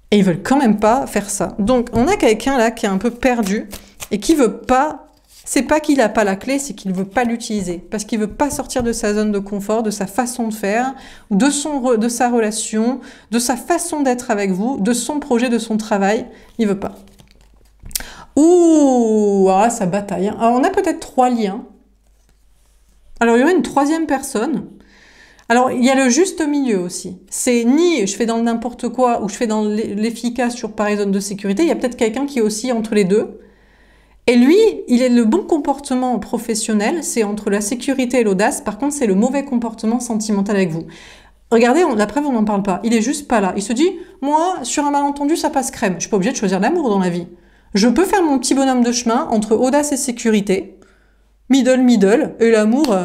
Et ils veulent quand même pas faire ça. Donc on a quelqu'un là qui est un peu perdu, et qui veut pas, c'est pas qu'il a pas la clé, c'est qu'il veut pas l'utiliser. Parce qu'il veut pas sortir de sa zone de confort, de sa façon de faire, de sa relation, de sa façon d'être avec vous, de son projet, de son travail. Il veut pas. Ouh, alors là, ça bataille. Alors, on a peut-être 3 liens. Alors, il y aurait une 3e personne. Alors, il y a le juste milieu aussi. C'est ni je fais dans le n'importe quoi ou je fais dans l'efficace sur pareille zone de sécurité. Il y a peut-être quelqu'un qui est aussi entre les deux. Et lui, il est le bon comportement professionnel, c'est entre la sécurité et l'audace. Par contre, c'est le mauvais comportement sentimental avec vous. Regardez, la preuve, on n'en parle pas. Il est juste pas là. Il se dit, moi, sur un malentendu, ça passe crème. Je suis pas obligée de choisir l'amour dans la vie. Je peux faire mon petit bonhomme de chemin entre audace et sécurité. Middle. Et l'amour,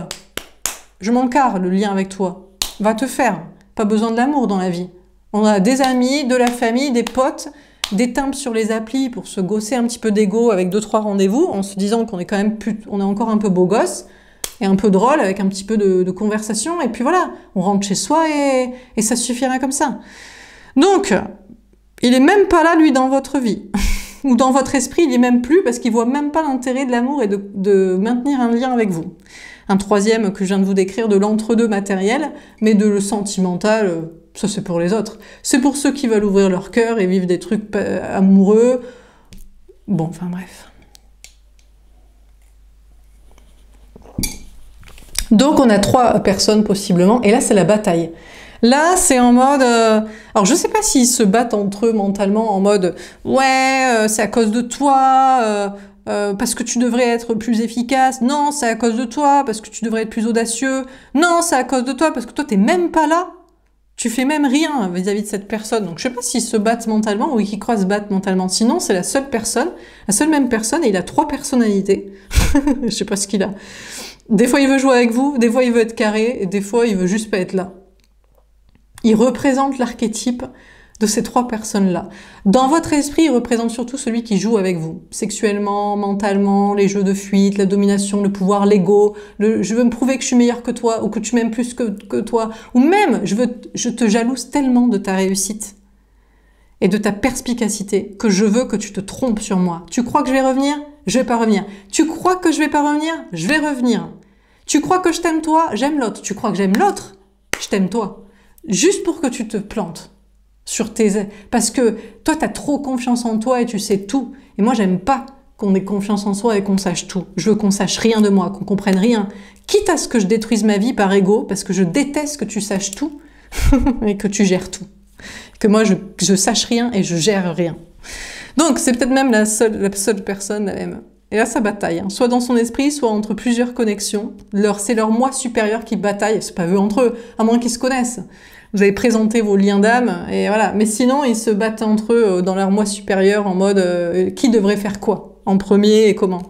je m'en carre, le lien avec toi. Va te faire. Pas besoin de l'amour dans la vie. On a des amis, de la famille, des potes, des timbres sur les applis pour se gausser un petit peu d'ego avec 2-3 rendez-vous en se disant qu'on est quand même on est encore un peu beau gosse et un peu drôle avec un petit peu de conversation et puis voilà, on rentre chez soi et ça suffira comme ça. Donc, il est même pas là lui dans votre vie ou dans votre esprit, il est même plus parce qu'il voit même pas l'intérêt de l'amour et de maintenir un lien avec vous. Un 3e que je viens de vous décrire de l'entre-deux matériel, mais de le sentimental, ça c'est pour les autres. C'est pour ceux qui veulent ouvrir leur cœur et vivre des trucs amoureux. Bon, enfin bref. Donc on a 3 personnes possiblement, et là c'est la bataille. Là c'est en mode... alors je sais pas s'ils se battent entre eux mentalement en mode « Ouais, c'est à cause de toi parce que tu devrais être plus efficace. Non, c'est à cause de toi parce que tu devrais être plus audacieux. Non, c'est à cause de toi parce que toi t'es même pas là. Tu fais même rien vis-à-vis de cette personne. » Donc je sais pas s'ils se battent mentalement ou qu'ils croient se battre mentalement. Sinon c'est la seule personne, la seule même personne, et il a 3 personnalités. Je sais pas ce qu'il a. Des fois il veut jouer avec vous, des fois il veut être carré, et des fois il veut juste pas être là. Il représente l'archétype de ces 3 personnes-là. Dans votre esprit, il représente surtout celui qui joue avec vous. Sexuellement, mentalement, les jeux de fuite, la domination, le pouvoir, l'ego, je veux me prouver que je suis meilleur que toi, ou que tu m'aimes plus que toi, ou même, je te jalouse tellement de ta réussite et de ta perspicacité que je veux que tu te trompes sur moi. Tu crois que je vais revenir? Je vais pas revenir. Tu crois que je vais pas revenir? Je vais revenir. Tu crois que je t'aime toi? J'aime l'autre. Tu crois que j'aime l'autre? Je t'aime toi. Juste pour que tu te plantes sur parce que toi t'as trop confiance en toi et tu sais tout, et moi j'aime pas qu'on ait confiance en soi et qu'on sache tout. Je veux qu'on sache rien de moi, qu'on comprenne rien, quitte à ce que je détruise ma vie par ego, parce que je déteste que tu saches tout et que tu gères tout, que moi je sache rien et je gère rien. Donc c'est peut-être même la seule personne la même. Et là ça bataille, hein. Soit dans son esprit, soit entre plusieurs connexions. C'est leur moi supérieur qui bataille, c'est pas eux entre eux, à moins qu'ils se connaissent. Vous avez présenté vos liens d'âme, et voilà. Mais sinon, ils se battent entre eux dans leur moi supérieur en mode qui devrait faire quoi en premier et comment.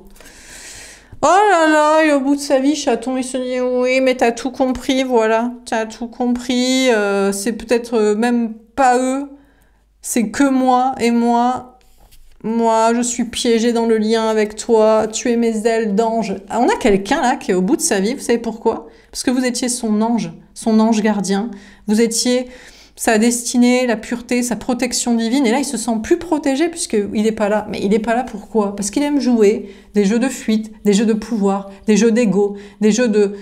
Oh là là, et au bout de sa vie, chaton, il se dit oui, mais t'as tout compris, voilà, t'as tout compris. C'est peut-être même pas eux, c'est que moi et moi. Moi, je suis piégée dans le lien avec toi, tu es mes ailes d'ange. On a quelqu'un là qui est au bout de sa vie, vous savez pourquoi? Parce que vous étiez son ange gardien. Vous étiez sa destinée, la pureté, sa protection divine. Et là, il se sent plus protégé puisqu'il n'est pas là. Mais il n'est pas là pourquoi? Parce qu'il aime jouer des jeux de fuite, des jeux de pouvoir, des jeux d'ego, des jeux de...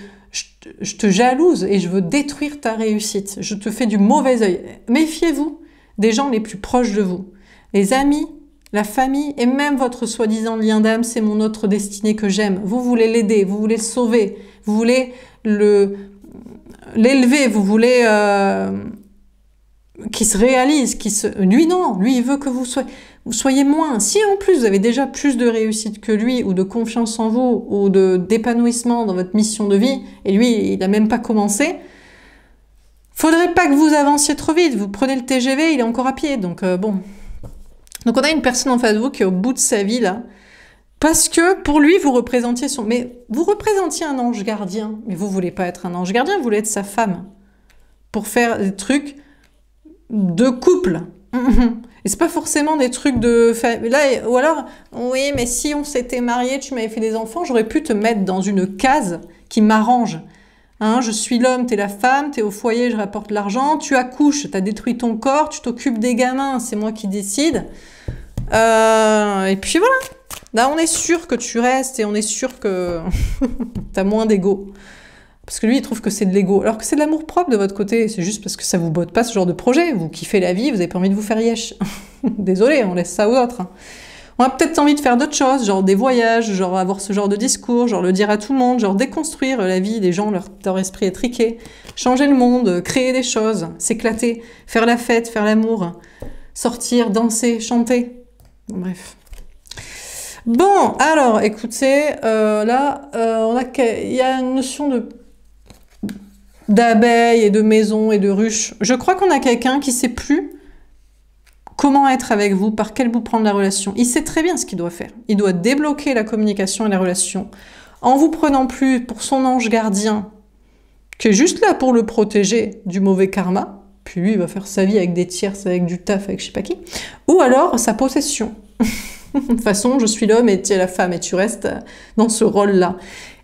Je te jalouse et je veux détruire ta réussite. Je te fais du mauvais œil. Méfiez-vous des gens les plus proches de vous. Les amis, la famille et même votre soi-disant lien d'âme, c'est mon autre destinée que j'aime. Vous voulez l'aider, vous voulez le sauver, vous voulez l'élever, vous voulez qu'il se réalise, lui non, lui il veut que vous soyez moins. Si en plus vous avez déjà plus de réussite que lui, ou de confiance en vous, ou d'épanouissement dans votre mission de vie, et lui il n'a même pas commencé, faudrait pas que vous avanciez trop vite. Vous prenez le TGV, il est encore à pied, donc bon. Donc on a une personne en face de vous qui est au bout de sa vie là, parce que pour lui vous représentiez vous représentiez un ange gardien, mais vous voulez pas être un ange gardien, vous voulez être sa femme pour faire des trucs de couple. Et c'est pas forcément des trucs de... Là, ou alors, oui, mais si on s'était mariés, tu m'avais fait des enfants, j'aurais pu te mettre dans une case qui m'arrange. Hein, je suis l'homme, t'es la femme, t'es au foyer, je rapporte l'argent, tu accouches, t'as détruit ton corps, tu t'occupes des gamins, c'est moi qui décide. Et puis voilà. Là, on est sûr que tu restes et on est sûr que t'as moins d'ego. Parce que lui, il trouve que c'est de l'ego. Alors que c'est de l'amour propre de votre côté. C'est juste parce que ça vous botte pas ce genre de projet. Vous kiffez la vie, vous avez pas envie de vous faire yesh. Désolé, on laisse ça aux autres. On a peut-être envie de faire d'autres choses, genre des voyages, genre avoir ce genre de discours, genre le dire à tout le monde, genre déconstruire la vie des gens, leur esprit étriqué, changer le monde, créer des choses, s'éclater, faire la fête, faire l'amour, sortir, danser, chanter. Bon, bref. Bon, alors, écoutez, là, il y a une notion d'abeilles et de maisons et de ruches. Je crois qu'on a quelqu'un qui sait plus comment être avec vous, par quel bout prendre la relation. Il sait très bien ce qu'il doit faire. Il doit débloquer la communication et la relation en vous prenant plus pour son ange gardien, qui est juste là pour le protéger du mauvais karma, puis lui, il va faire sa vie avec des tierces, avec du taf, avec je sais pas qui, ou alors sa possession. De toute façon, je suis l'homme et tu es la femme, et tu restes dans ce rôle-là.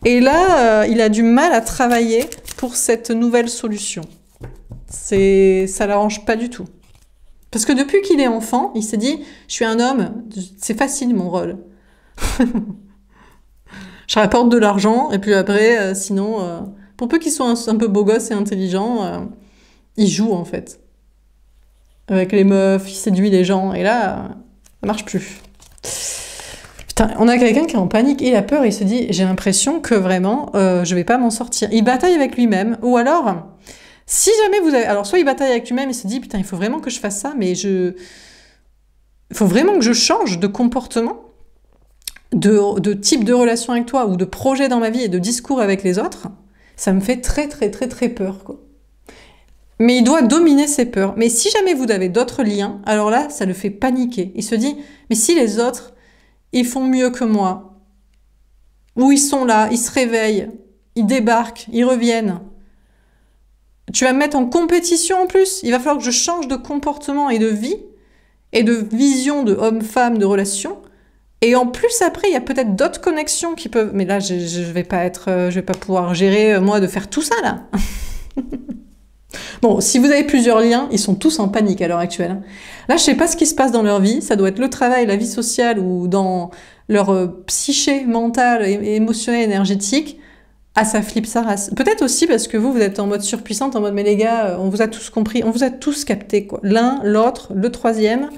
Et là, il a du mal à travailler pour cette nouvelle solution. Ça l'arrange pas du tout. Parce que depuis qu'il est enfant, il s'est dit « Je suis un homme, c'est facile mon rôle. Je rapporte de l'argent, et puis après, sinon, pour peu qu'il soit un peu beau gosse et intelligent, il joue en fait. Avec les meufs, il séduit les gens, et là, ça marche plus. » Putain, on a quelqu'un qui est en panique, il a peur, il se dit « J'ai l'impression que vraiment, je vais pas m'en sortir. » Il bataille avec lui-même, ou alors... Si jamais vous avez... Alors, soit il bataille avec lui-même, il se dit, putain, il faut vraiment que je fasse ça, mais il faut vraiment que je change de comportement, de type de relation avec toi, ou de projet dans ma vie et de discours avec les autres. Ça me fait très, très, très, très peur, quoi. Mais il doit dominer ses peurs. Mais si jamais vous avez d'autres liens, alors là, ça le fait paniquer. Il se dit, mais si les autres, ils font mieux que moi, ou ils sont là, ils se réveillent, ils débarquent, ils reviennent... Tu vas me mettre en compétition en plus. Il va falloir que je change de comportement et de vie et de vision de homme-femme, de relation. Et en plus, après, il y a peut-être d'autres connexions qui peuvent... Mais là, je vais pas pouvoir gérer, moi, de faire tout ça, là. Bon, si vous avez plusieurs liens, ils sont tous en panique à l'heure actuelle. Là, je sais pas ce qui se passe dans leur vie. Ça doit être le travail, la vie sociale ou dans leur psyché mentale, émotionnelle, énergétique. Ah, ça flippe sa race. Peut-être aussi parce que vous êtes en mode surpuissante, en mode, mais les gars, on vous a tous compris, on vous a tous capté, quoi. L'un, l'autre, le troisième.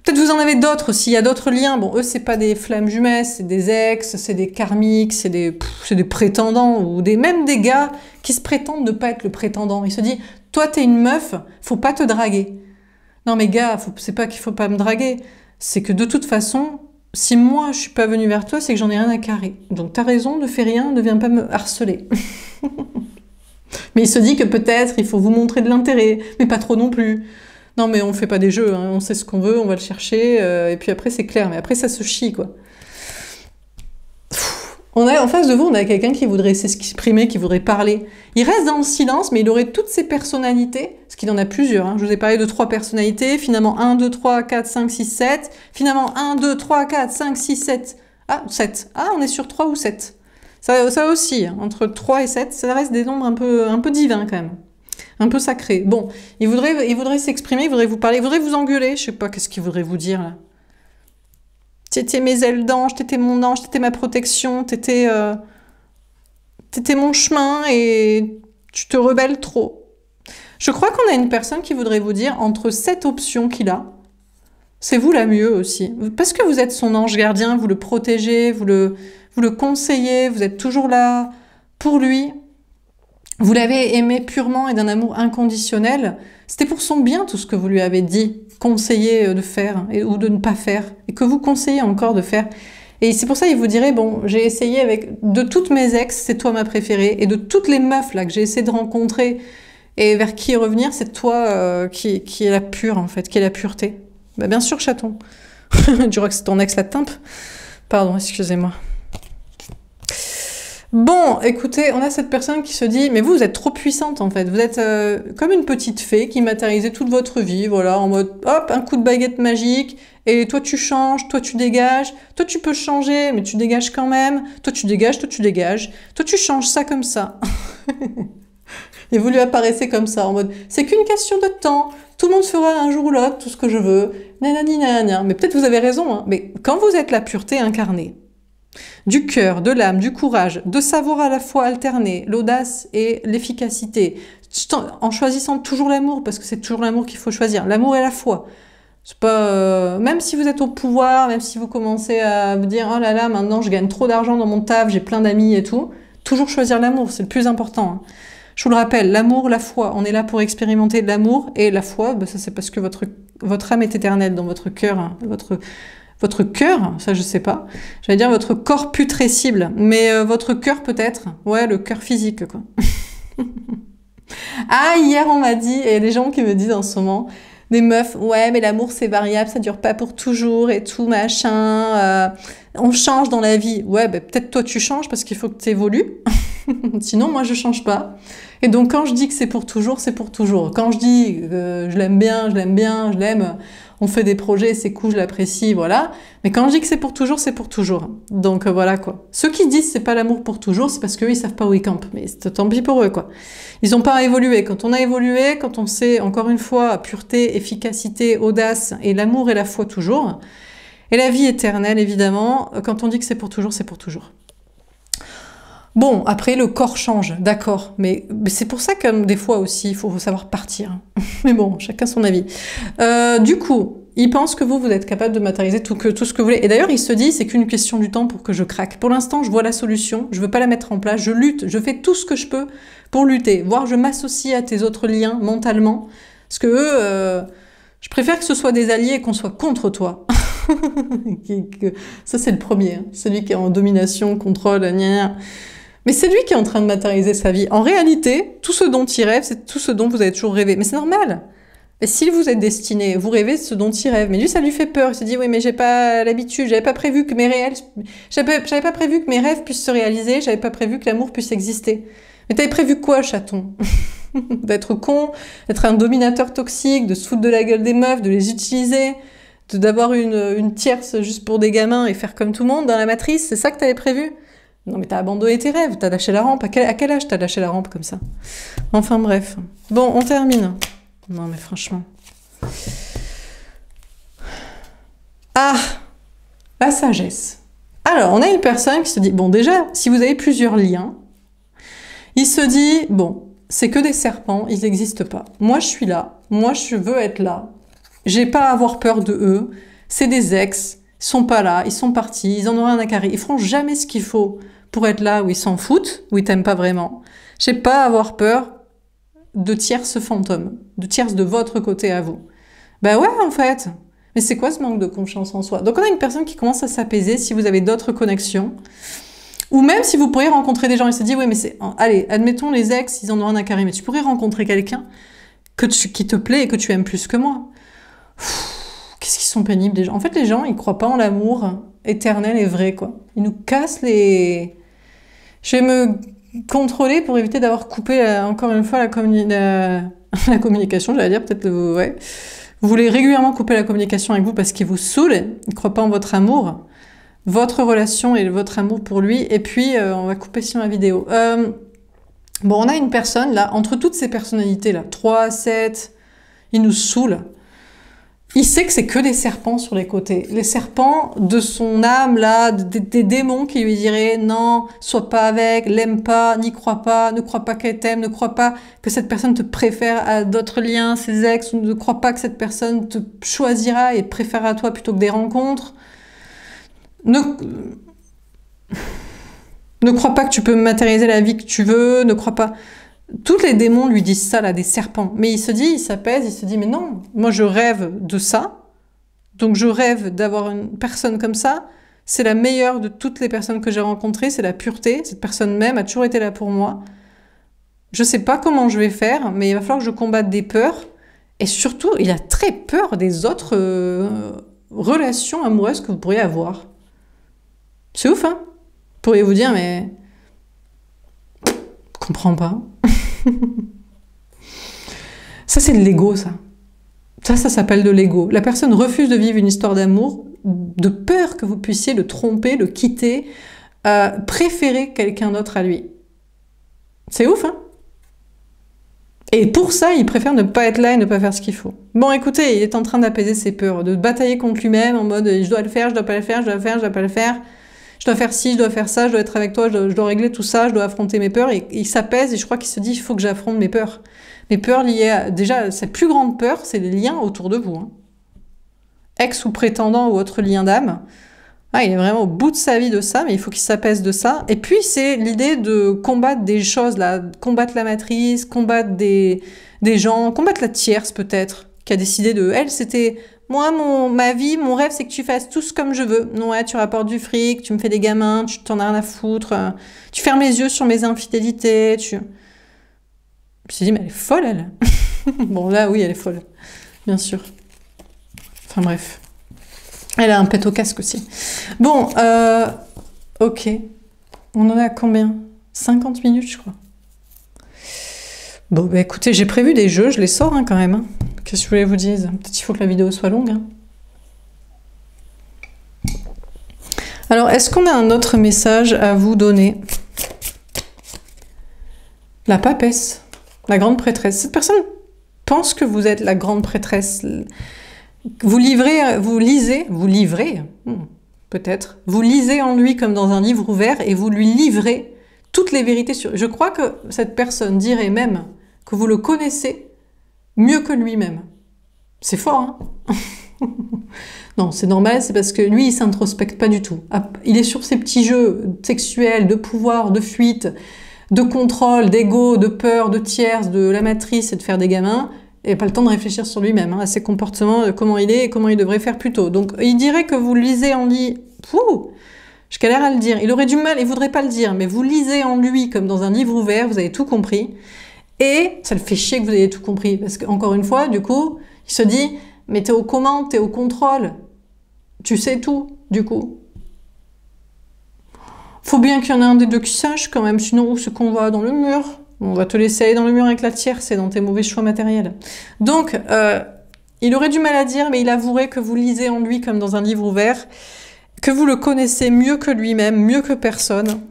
Peut-être vous en avez d'autres, s'il y a d'autres liens. Bon, eux, c'est pas des flammes jumelles, c'est des ex, c'est des karmiques, c'est des prétendants, ou même des gars qui se prétendent ne pas être le prétendant. Il se dit, toi, t'es une meuf, faut pas te draguer. Non, mais gars, c'est pas qu'il faut pas me draguer. C'est que de toute façon... Si moi, je suis pas venue vers toi, c'est que j'en ai rien à carrer. Donc t'as raison, ne fais rien, ne viens pas me harceler. Mais il se dit que peut-être il faut vous montrer de l'intérêt, mais pas trop non plus. Non mais on fait pas des jeux, hein. On sait ce qu'on veut, on va le chercher, et puis après c'est clair, mais après ça se chie, quoi. En face de vous, on a quelqu'un qui voudrait s'exprimer, qui voudrait parler. Il reste dans le silence, mais il aurait toutes ses personnalités, parce qu'il en a plusieurs. Hein. Je vous ai parlé de 3 personnalités, finalement 1, 2, 3, 4, 5, 6, 7. Finalement 1, 2, 3, 4, 5, 6, 7. Ah, 7. Ah, on est sur 3 ou 7. Ça aussi, hein. Entre 3 et 7, ça reste des nombres un peu divins quand même. Un peu sacrés. Bon, il voudrait s'exprimer, il voudrait vous parler, il voudrait vous engueuler. Je sais pas, qu'est-ce qu'il voudrait vous dire là. T'étais mes ailes d'ange, t'étais mon ange, t'étais ma protection, t'étais mon chemin et tu te rebelles trop. Je crois qu'on a une personne qui voudrait vous dire, entre cette option qu'il a, c'est vous la mieux aussi. Parce que vous êtes son ange gardien, vous le protégez, vous le conseillez, vous êtes toujours là pour lui. Vous l'avez aimé purement et d'un amour inconditionnel. C'était pour son bien tout ce que vous lui avez dit, conseillé de faire ou de ne pas faire, et que vous conseillez encore de faire. Et c'est pour ça qu'il vous dirait, bon, j'ai essayé de toutes mes ex, c'est toi ma préférée, et de toutes les meufs là que j'ai essayé de rencontrer et vers qui revenir, c'est toi qui est la pure en fait, qui est la pureté. Bah, bien sûr, chaton. Je crois que c'est ton ex la timpe. Pardon, excusez-moi. Bon, écoutez, on a cette personne qui se dit, mais vous êtes trop puissante en fait. Vous êtes comme une petite fée qui matérialisait toute votre vie, voilà, en mode, hop, un coup de baguette magique, et toi tu changes, toi tu dégages, toi tu peux changer, mais tu dégages quand même, toi tu dégages, toi tu dégages, toi tu changes ça comme ça. Et vous lui apparaissez comme ça, en mode, c'est qu'une question de temps, tout le monde fera un jour ou l'autre tout ce que je veux, nanani nanana. Mais peut-être vous avez raison, hein, mais quand vous êtes la pureté incarnée, du cœur, de l'âme, du courage, de savoir à la fois alterner l'audace et l'efficacité, en choisissant toujours l'amour, parce que c'est toujours l'amour qu'il faut choisir, l'amour et la foi. C'est pas, même si vous êtes au pouvoir, même si vous commencez à vous dire, oh là là, maintenant je gagne trop d'argent dans mon taf, j'ai plein d'amis et tout, toujours choisir l'amour, c'est le plus important. Hein. Je vous le rappelle, l'amour, la foi, on est là pour expérimenter de l'amour, et la foi, bah ça c'est parce que votre âme est éternelle dans votre cœur, hein, votre cœur, ça je sais pas, j'allais dire votre corps putrescible, mais votre cœur peut-être, ouais, le cœur physique, quoi. Ah, hier on m'a dit, et il y a des gens qui me disent en ce moment, des meufs, ouais, mais l'amour c'est variable, ça dure pas pour toujours et tout, machin, on change dans la vie. Ouais, bah, peut-être toi tu changes parce qu'il faut que tu évolues, sinon moi je change pas. Et donc quand je dis que c'est pour toujours, c'est pour toujours. Quand je dis je l'aime bien, je l'aime bien, je l'aime, on fait des projets, c'est cool, je l'apprécie, voilà. Mais quand je dis que c'est pour toujours, c'est pour toujours. Donc voilà quoi. Ceux qui disent c'est pas l'amour pour toujours, c'est parce qu'eux ils savent pas où ils campent. Mais c'est tant pis pour eux quoi. Ils ont pas évolué. Quand on a évolué, quand on sait encore une fois pureté, efficacité, audace et l'amour et la foi toujours. Et la vie éternelle évidemment, quand on dit que c'est pour toujours, c'est pour toujours. Bon, après, le corps change, d'accord, mais c'est pour ça que des fois aussi, il faut savoir partir. Mais bon, chacun son avis. Du coup, il pense que vous êtes capable de matérialiser tout ce que vous voulez. Et d'ailleurs, il se dit, c'est qu'une question du temps pour que je craque. Pour l'instant, je vois la solution, je veux pas la mettre en place, je lutte, je fais tout ce que je peux pour lutter, voire je m'associe à tes autres liens mentalement, parce que eux, je préfère que ce soit des alliés et qu'on soit contre toi. Ça, c'est le premier, hein. Celui qui est en domination, contrôle, gna gna. Mais c'est lui qui est en train de matérialiser sa vie. En réalité, tout ce dont il rêve, c'est tout ce dont vous avez toujours rêvé. Mais c'est normal. Et si vous êtes destiné, vous rêvez de ce dont il rêve. Mais lui, ça lui fait peur. Il se dit, oui, mais j'ai pas l'habitude, j'avais pas prévu que j'avais pas prévu que mes rêves puissent se réaliser, j'avais pas prévu que l'amour puisse exister. Mais t'avais prévu quoi, chaton? D'être con, d'être un dominateur toxique, de se foutre de la gueule des meufs, de les utiliser, d'avoir une tierce juste pour des gamins et faire comme tout le monde dans la matrice, c'est ça que t'avais prévu? Non mais t'as abandonné tes rêves, t'as lâché la rampe. À quel âge t'as lâché la rampe comme ça? Enfin bref. Bon, on termine. Non mais franchement. Ah, la sagesse. Alors, on a une personne qui se dit, bon déjà, si vous avez plusieurs liens, il se dit, bon, c'est que des serpents, ils n'existent pas. Moi je suis là, moi je veux être là. J'ai pas à avoir peur de eux. C'est des ex, ils sont pas là, ils sont partis, ils en ont rien à carrer. Ils feront jamais ce qu'il faut pour être là où ils s'en foutent, où ils t'aiment pas vraiment. J'ai pas à avoir peur de tierces fantômes, de tierces de votre côté à vous. Ben ouais, en fait. Mais c'est quoi ce manque de confiance en soi? Donc on a une personne qui commence à s'apaiser si vous avez d'autres connexions. Ou même si vous pourriez rencontrer des gens et se dire, oui, mais c'est... Allez, admettons les ex, ils en ont rien à carrer, mais tu pourrais rencontrer quelqu'un qui te plaît et que tu aimes plus que moi. Qu'est-ce qu'ils sont pénibles, les gens. En fait, les gens, ils croient pas en l'amour éternel et vrai, quoi. Ils nous cassent les... Je vais me contrôler pour éviter d'avoir coupé, encore une fois, la communication, j'allais dire, peut-être, ouais. Vous voulez régulièrement couper la communication avec vous parce qu'il vous saoule, il ne croit pas en votre amour, votre relation et votre amour pour lui, et puis on va couper sur la vidéo. Bon, on a une personne, là, entre toutes ces personnalités-là, 3, 7, il nous saoule. Il sait que c'est que des serpents sur les côtés. Les serpents de son âme, là, des démons qui lui diraient « Non, sois pas avec, l'aime pas, n'y crois pas, ne crois pas qu'elle t'aime, ne crois pas que cette personne te préfère à d'autres liens, ses ex, ou ne crois pas que cette personne te choisira et préférera à toi plutôt que des rencontres. Ne crois pas que tu peux matérialiser la vie que tu veux, ne crois pas... » Tous les démons lui disent ça, là, des serpents. Mais il se dit, il s'apaise, il se dit, mais non, moi je rêve de ça. Donc je rêve d'avoir une personne comme ça. C'est la meilleure de toutes les personnes que j'ai rencontrées, c'est la pureté. Cette personne même a toujours été là pour moi. Je sais pas comment je vais faire, mais il va falloir que je combatte des peurs. Et surtout, il a très peur des autres relations amoureuses que vous pourriez avoir. C'est ouf, hein? Vous pourriez vous dire, mais... comprends pas. Ça, c'est de l'ego, ça. Ça s'appelle de l'ego. La personne refuse de vivre une histoire d'amour de peur que vous puissiez le tromper, le quitter, préférer quelqu'un d'autre à lui. C'est ouf, hein? Et pour ça, il préfère ne pas être là et ne pas faire ce qu'il faut. Bon, écoutez, il est en train d'apaiser ses peurs, de batailler contre lui-même en mode je dois le faire, je dois pas le faire, je dois le faire, je dois pas le faire, je dois faire ci, je dois faire ça, je dois être avec toi, je dois régler tout ça, je dois affronter mes peurs. Et il s'apaise et je crois qu'il se dit il faut que j'affronte mes peurs. Mes peurs liées à... Déjà, sa plus grande peur, c'est les liens autour de vous. Hein. Ex ou prétendant ou autre lien d'âme. Ah, il est vraiment au bout de sa vie de ça, mais il faut qu'il s'apaise de ça. Et puis, c'est l'idée de combattre des choses, là, combattre la matrice, combattre des gens, combattre la tierce peut-être, qui a décidé de... Elle, c'était... Moi, ma vie, mon rêve, c'est que tu fasses tout comme je veux. Non, ouais, tu rapportes du fric, tu me fais des gamins, tu t'en as rien à foutre, tu fermes les yeux sur mes infidélités, Je me suis dit, mais elle est folle, elle. Bon, là, oui, elle est folle, bien sûr. Enfin, bref. Elle a un pet au casque aussi. Bon, ok. On en a combien? 50 minutes, je crois. Bon, bah écoutez, j'ai prévu des jeux, je les sors hein, quand même. Hein. Qu'est-ce que je voulais vous dire? Peut-être qu'il faut que la vidéo soit longue. Hein. Alors, est-ce qu'on a un autre message à vous donner? La papesse, la grande prêtresse. Cette personne pense que vous êtes la grande prêtresse. Vous lisez, peut-être, vous lisez en lui comme dans un livre ouvert et vous lui livrez toutes les vérités sur... Je crois que cette personne dirait même que vous le connaissez mieux que lui-même. C'est fort, hein? Non, c'est normal, c'est parce que lui, il s'introspecte pas du tout. Il est sur ses petits jeux sexuels, de pouvoir, de fuite, de contrôle, d'ego, de peur, de tierce, de la matrice et de faire des gamins. Et pas le temps de réfléchir sur lui-même, hein, à ses comportements, comment il est et comment il devrait faire plus tôt. Donc, il dirait que vous lisez en lui... Pouh, je galère à le dire. Il aurait du mal, il voudrait pas le dire, mais vous lisez en lui comme dans un livre ouvert, vous avez tout compris. Et ça le fait chier que vous ayez tout compris. Parce qu'encore une fois, du coup, il se dit, mais t'es aux commandes, t'es au contrôle. Tu sais tout, du coup. Faut bien qu'il y en ait un des deux qui sache quand même, sinon où c'est qu'on va dans le mur? On va te laisser aller dans le mur avec la tierce, c'est dans tes mauvais choix matériels. Donc, il aurait du mal à dire, mais il avouerait que vous lisez en lui comme dans un livre ouvert, que vous le connaissez mieux que lui-même, mieux que personne.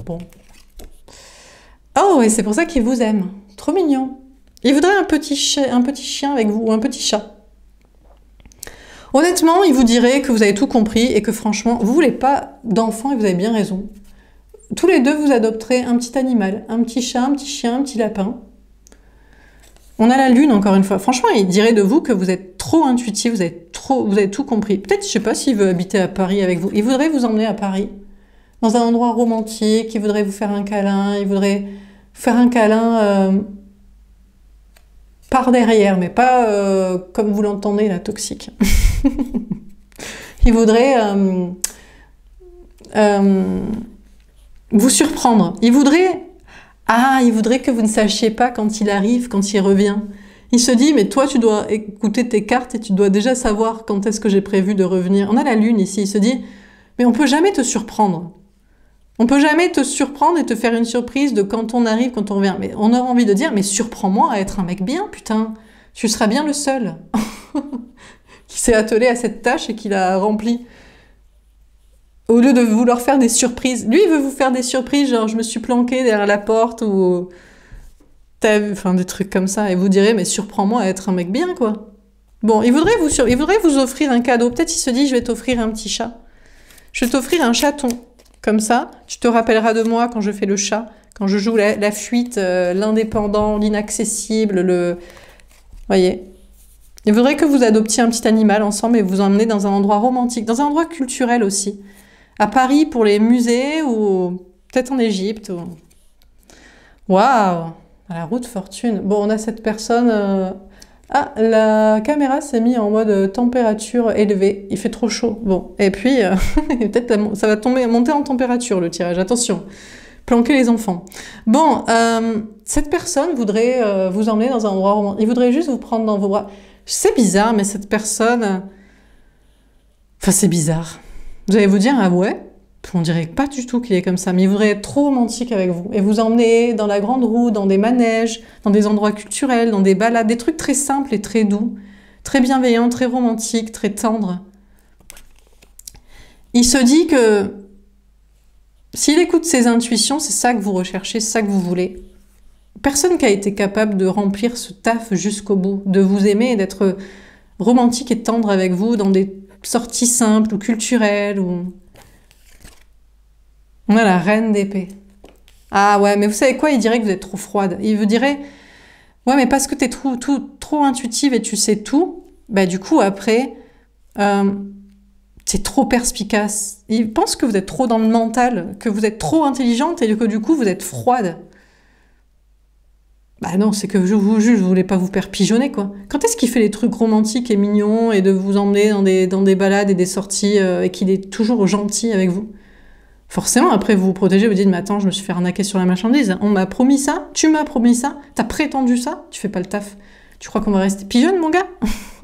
Bon. Oh, et c'est pour ça qu'il vous aime. Trop mignon. Il voudrait un petit chien avec vous, ou un petit chat. Honnêtement, il vous dirait que vous avez tout compris et que franchement, vous voulez pas d'enfant et vous avez bien raison. Tous les deux, vous adopterez un petit animal, un petit chat, un petit chien, un petit lapin. On a la lune, encore une fois. Franchement, il dirait de vous que vous êtes trop intuitif, vous avez tout compris. Peut-être, je sais pas s'il veut habiter à Paris avec vous. Il voudrait vous emmener à Paris, dans un endroit romantique, il voudrait vous faire un câlin, il voudrait faire un câlin par derrière, mais pas comme vous l'entendez, la toxique. Il voudrait... vous surprendre. Il voudrait que vous ne sachiez pas quand il arrive, quand il revient. Il se dit, mais toi, tu dois écouter tes cartes et tu dois déjà savoir quand est-ce que j'ai prévu de revenir. On a la lune ici. Il se dit, mais on peut jamais te surprendre. On peut jamais te surprendre et te faire une surprise de quand on arrive, quand on revient. Mais on aura envie de dire, mais surprends-moi à être un mec bien, putain. Tu seras bien le seul qui s'est attelé à cette tâche et qui l'a remplie. Au lieu de vouloir faire des surprises. Lui, il veut vous faire des surprises, genre je me suis planqué derrière la porte ou... Enfin, des trucs comme ça. Et vous direz, mais surprends-moi à être un mec bien, quoi. Bon, il voudrait vous offrir un cadeau. Peut-être il se dit, je vais t'offrir un petit chat. Je vais t'offrir un chaton. Comme ça, tu te rappelleras de moi quand je fais le chat, quand je joue la fuite, l'indépendant, l'inaccessible, le... Voyez. Il voudrait que vous adoptiez un petit animal ensemble et vous emmenez dans un endroit romantique, dans un endroit culturel aussi. À Paris pour les musées ou peut-être en Égypte. Ou... Waouh! À la roue de fortune. Bon, on a cette personne... Ah, la caméra s'est mise en mode température élevée. Il fait trop chaud. Bon, et puis, peut-être ça va monter en température le tirage. Attention, planquez les enfants. Bon, cette personne voudrait vous emmener dans un endroit romantique. Il voudrait juste vous prendre dans vos bras. C'est bizarre, mais cette personne... Enfin, c'est bizarre. Vous allez vous dire, ah ouais? On dirait pas du tout qu'il est comme ça, mais il voudrait être trop romantique avec vous. Et vous emmener dans la grande roue, dans des manèges, dans des endroits culturels, dans des balades, des trucs très simples et très doux, très bienveillants, très romantiques, très tendres. Il se dit que s'il écoute ses intuitions, c'est ça que vous recherchez, c'est ça que vous voulez. Personne qui a été capable de remplir ce taf jusqu'au bout, de vous aimer et d'être romantique et tendre avec vous dans des sorties simples ou culturelles ou... On a la reine d'épée. Ah ouais, mais vous savez quoi? Il dirait que vous êtes trop froide. Il vous dirait, ouais, mais parce que t'es trop intuitive et tu sais tout, bah du coup, après, t'es trop perspicace. Il pense que vous êtes trop dans le mental, que vous êtes trop intelligente et que du coup, vous êtes froide. Bah non, c'est que je vous juge, je voulais pas vous faire pigeonner, quoi. Quand est-ce qu'il fait les trucs romantiques et mignons et de vous emmener dans des balades et des sorties et qu'il est toujours gentil avec vous? Forcément, après, vous vous protégez, vous dites, mais attends, je me suis fait arnaquer sur la marchandise. On m'a promis ça, tu m'as promis ça, t'as prétendu ça, tu fais pas le taf. Tu crois qu'on va rester pigeonne, mon gars?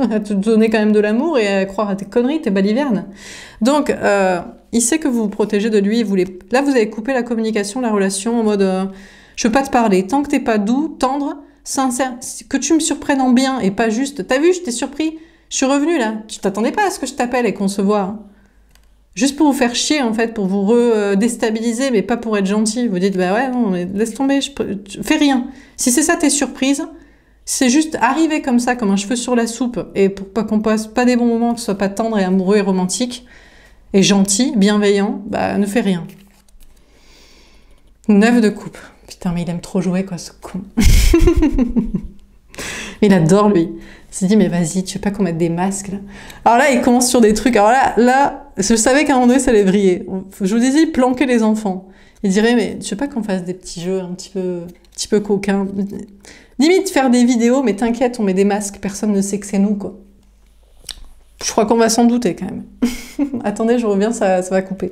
À te donner quand même de l'amour et à croire à tes conneries, tes balivernes. Donc, il sait que vous vous protégez de lui. Là, vous avez coupé la communication, la relation en mode, je veux pas te parler. Tant que t'es pas doux, tendre, sincère, que tu me surprennes en bien et pas juste, t'as vu, je t'ai surpris, je suis revenue là. Tu t'attendais pas à ce que je t'appelle et qu'on se voit, hein. Juste pour vous faire chier, en fait, pour vous déstabiliser, mais pas pour être gentil. Vous dites, bah ouais, non, mais laisse tomber, fais rien. Si c'est ça tes surprises, c'est juste arriver comme ça, comme un cheveu sur la soupe, et pour pas qu'on passe pas des bons moments, que ce soit pas tendre et amoureux et romantique, et gentil, bienveillant, bah ne fais rien. 9 de coupe. Putain, mais il aime trop jouer, quoi, ce con. Il adore, lui. Il s'est dit, mais vas-y, tu veux pas qu'on mette des masques, là? Alors là, il commence sur des trucs. Alors là, je savais qu'à un moment donné, ça allait vriller. Je vous disais, planquer les enfants. Il dirait, mais tu veux pas qu'on fasse des petits jeux un petit peu coquins? Limite, faire des vidéos, mais t'inquiète, on met des masques, personne ne sait que c'est nous, quoi. Je crois qu'on va s'en douter, quand même. Attendez, je reviens, ça va couper.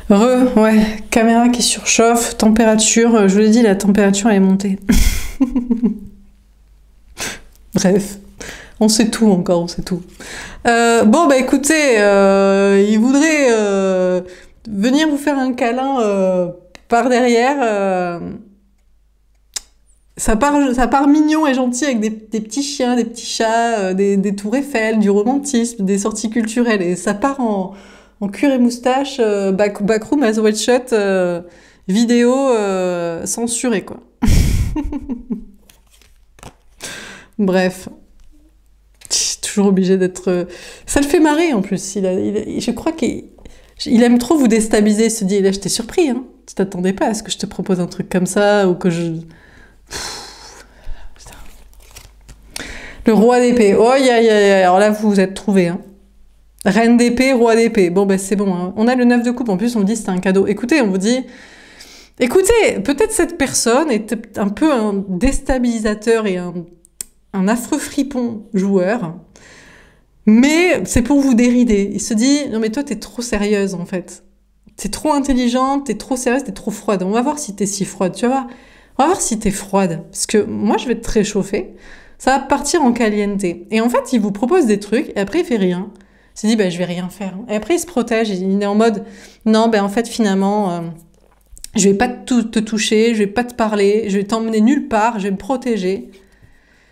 Ouais, caméra qui surchauffe, température, je vous l'ai dit, la température est montée. Bref, on sait tout encore, on sait tout. Bon, bah écoutez, il voudrait venir vous faire un câlin par derrière. Ça part mignon et gentil avec des petits chiens, des petits chats, des tours Eiffel, du romantisme, des sorties culturelles. Et ça part en cuir et moustache, backroom as white shot, vidéo censurée, quoi. Bref. Toujours obligé d'être... Ça le fait marrer, en plus. Je crois qu'il aime trop vous déstabiliser. Il se dit, là, je t'ai surpris, hein. Tu t'attendais pas à ce que je te propose un truc comme ça, ou que je... Le roi d'épée. Oh, alors là, vous vous êtes trouvés, hein. Reine d'épée, roi d'épée. Bon, ben c'est bon, hein. On a le 9 de coupe. En plus, on me dit c'était un cadeau. Écoutez, on vous dit... Écoutez, peut-être cette personne est un peu un déstabilisateur et un affreux fripon joueur, mais c'est pour vous dérider. Il se dit, non mais toi t'es trop sérieuse en fait. T'es trop intelligente, t'es trop sérieuse, t'es trop froide. On va voir si t'es si froide, tu vois. On va voir si t'es froide. Parce que moi je vais te réchauffer, ça va partir en caliente. Et en fait il vous propose des trucs et après il fait rien. Il se dit, bah je vais rien faire. Et après il se protège, il est en mode, non ben en fait finalement... je vais pas te toucher, je vais pas te parler, je vais t'emmener nulle part, je vais me protéger.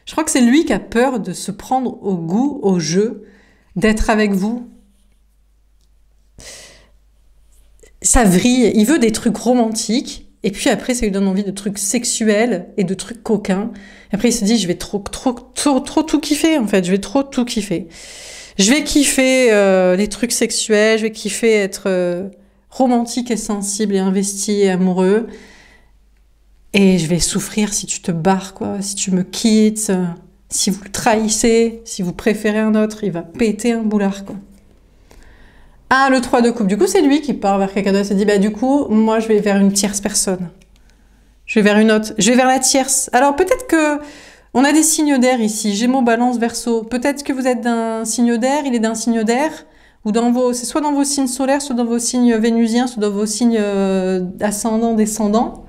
Je crois que c'est lui qui a peur de se prendre au goût, au jeu, d'être avec vous. Ça vrille, il veut des trucs romantiques, et puis après ça lui donne envie de trucs sexuels et de trucs coquins. Et après il se dit, je vais trop tout kiffer en fait, je vais trop tout kiffer. Je vais kiffer les trucs sexuels, je vais kiffer être... romantique et sensible et investi et amoureux. Et je vais souffrir si tu te barres, quoi, si tu me quittes, si vous le trahissez, si vous préférez un autre, il va péter un boulard, quoi. Ah, le 3 de coupe. Du coup, c'est lui qui part vers quelqu'un d'autre. Il se dit, bah du coup, moi, je vais vers une tierce personne. Je vais vers une autre. Je vais vers la tierce. Alors, peut-être que on a des signes d'air ici. Gémeaux, Balance, Verseau. Peut-être que vous êtes d'un signe d'air, il est d'un signe d'air. Ou c'est soit dans vos signes solaires, soit dans vos signes vénusiens, soit dans vos signes ascendants, descendants.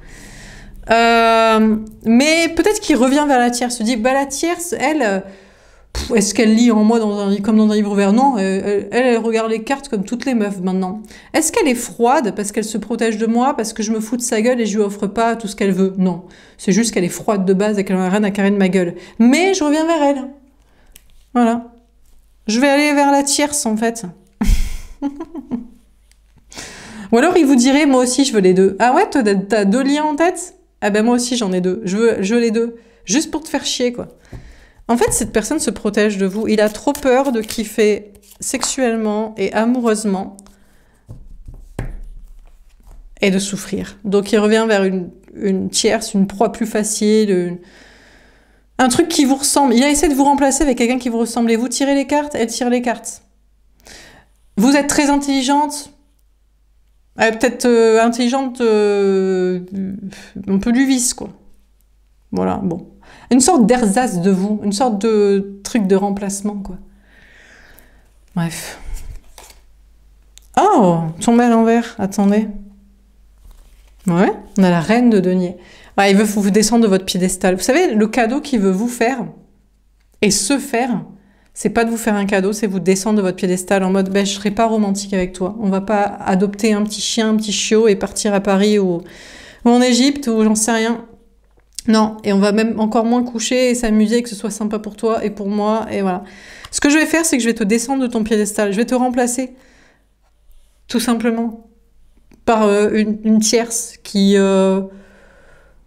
Mais peut-être qu'il revient vers la tierce, se dit, bah la tierce, elle, Est-ce qu'elle lit en moi comme dans un livre ouvert? Non, elle regarde les cartes comme toutes les meufs maintenant. Est-ce qu'elle est froide parce qu'elle se protège de moi, parce que je me fous de sa gueule et je lui offre pas tout ce qu'elle veut? Non, c'est juste qu'elle est froide de base et qu'elle a rien à carrer de ma gueule. Mais je reviens vers elle. Voilà. Je vais aller vers la tierce, en fait. Ou alors il vous dirait, moi aussi je veux les deux. Ah ouais, toi t'as deux liens en tête? Ah ben moi aussi j'en ai deux. Je veux les deux. Juste pour te faire chier, quoi. En fait, cette personne se protège de vous. Il a trop peur de kiffer sexuellement et amoureusement et de souffrir. Donc il revient vers une tierce, une proie plus facile, un truc qui vous ressemble. Il a essayé de vous remplacer avec quelqu'un qui vous ressemble. Et vous tirez les cartes, elle tire les cartes. Vous êtes très intelligente. Elle est peut-être intelligente, un peu du vice, quoi. Voilà, bon. Une sorte d'ersatz de vous, une sorte de truc de remplacement, quoi. Bref. Oh, tombé à l'envers, attendez. Ouais, on a la reine de denier. Ouais, il veut vous descendre de votre piédestal. Vous savez, le cadeau qu'il veut vous faire, et se faire, c'est pas de vous faire un cadeau, c'est vous descendre de votre piédestal en mode, ben, je serai pas romantique avec toi. On va pas adopter un petit chien, un petit chiot et partir à Paris ou en Égypte ou j'en sais rien. Non, et on va même encore moins coucher et s'amuser, que ce soit sympa pour toi et pour moi, et voilà. Ce que je vais faire, c'est que je vais te descendre de ton piédestal, je vais te remplacer, tout simplement, par une tierce qui...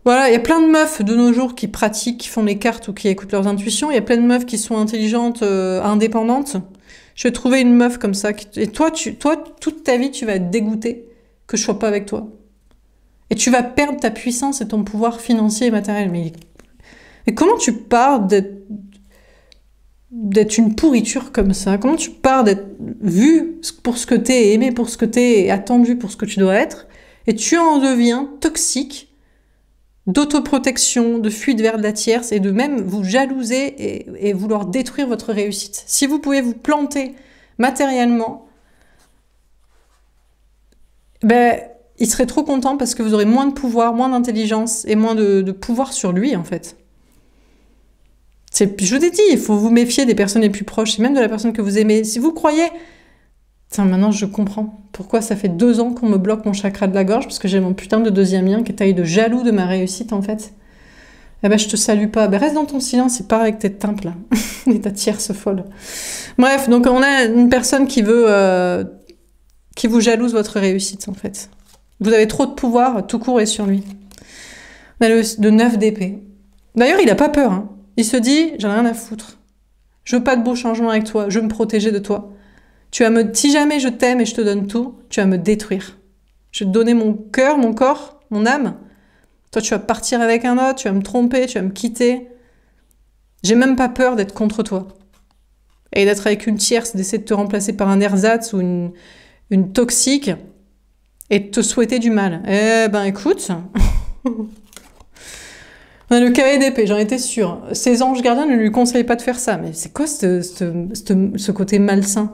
Voilà, il y a plein de meufs de nos jours qui pratiquent, qui font les cartes ou qui écoutent leurs intuitions, il y a plein de meufs qui sont intelligentes, indépendantes. Je vais trouver une meuf comme ça, et toi, toute ta vie, tu vas être dégoûté que je sois pas avec toi. Et tu vas perdre ta puissance et ton pouvoir financier et matériel. Mais comment tu pars d'être une pourriture comme ça? Comment tu pars d'être vu pour ce que t'es, aimé pour ce que t'es, et attendu pour ce que tu dois être, et tu en deviens toxique, d'autoprotection, de fuite vers de la tierce, et de même vous jalouser et vouloir détruire votre réussite. Si vous pouvez vous planter matériellement, ben... il serait trop content parce que vous aurez moins de pouvoir, moins d'intelligence et moins de pouvoir sur lui, en fait. Je vous ai dit, il faut vous méfier des personnes les plus proches, et même de la personne que vous aimez. Si vous croyez... Tiens, maintenant, je comprends pourquoi ça fait 2 ans qu'on me bloque mon chakra de la gorge, parce que j'ai mon putain de deuxième lien qui est taillé de jaloux de ma réussite, en fait. Eh ben, je te salue pas. Ben, reste dans ton silence et pars avec tes tempes, là. Et ta tierce folle. Bref, donc on a une personne qui veut... qui vous jalouse votre réussite, en fait. Vous avez trop de pouvoir, tout court est sur lui. On a le 9 d'épée. D'ailleurs, il n'a pas peur. Hein. Il se dit, j'en ai rien à foutre. Je veux pas de beaux changements avec toi, je veux me protéger de toi. Si jamais je t'aime et je te donne tout, tu vas me détruire. Je vais te donner mon cœur, mon corps, mon âme. Toi, tu vas partir avec un autre, tu vas me tromper, tu vas me quitter. J'ai même pas peur d'être contre toi. Et d'être avec une tierce, d'essayer de te remplacer par un ersatz ou une toxique... et de te souhaiter du mal. Eh ben écoute, on a le cavalier d'épée, j'en étais sûre. Ses anges gardiens ne lui conseillaient pas de faire ça. Mais c'est quoi ce côté malsain?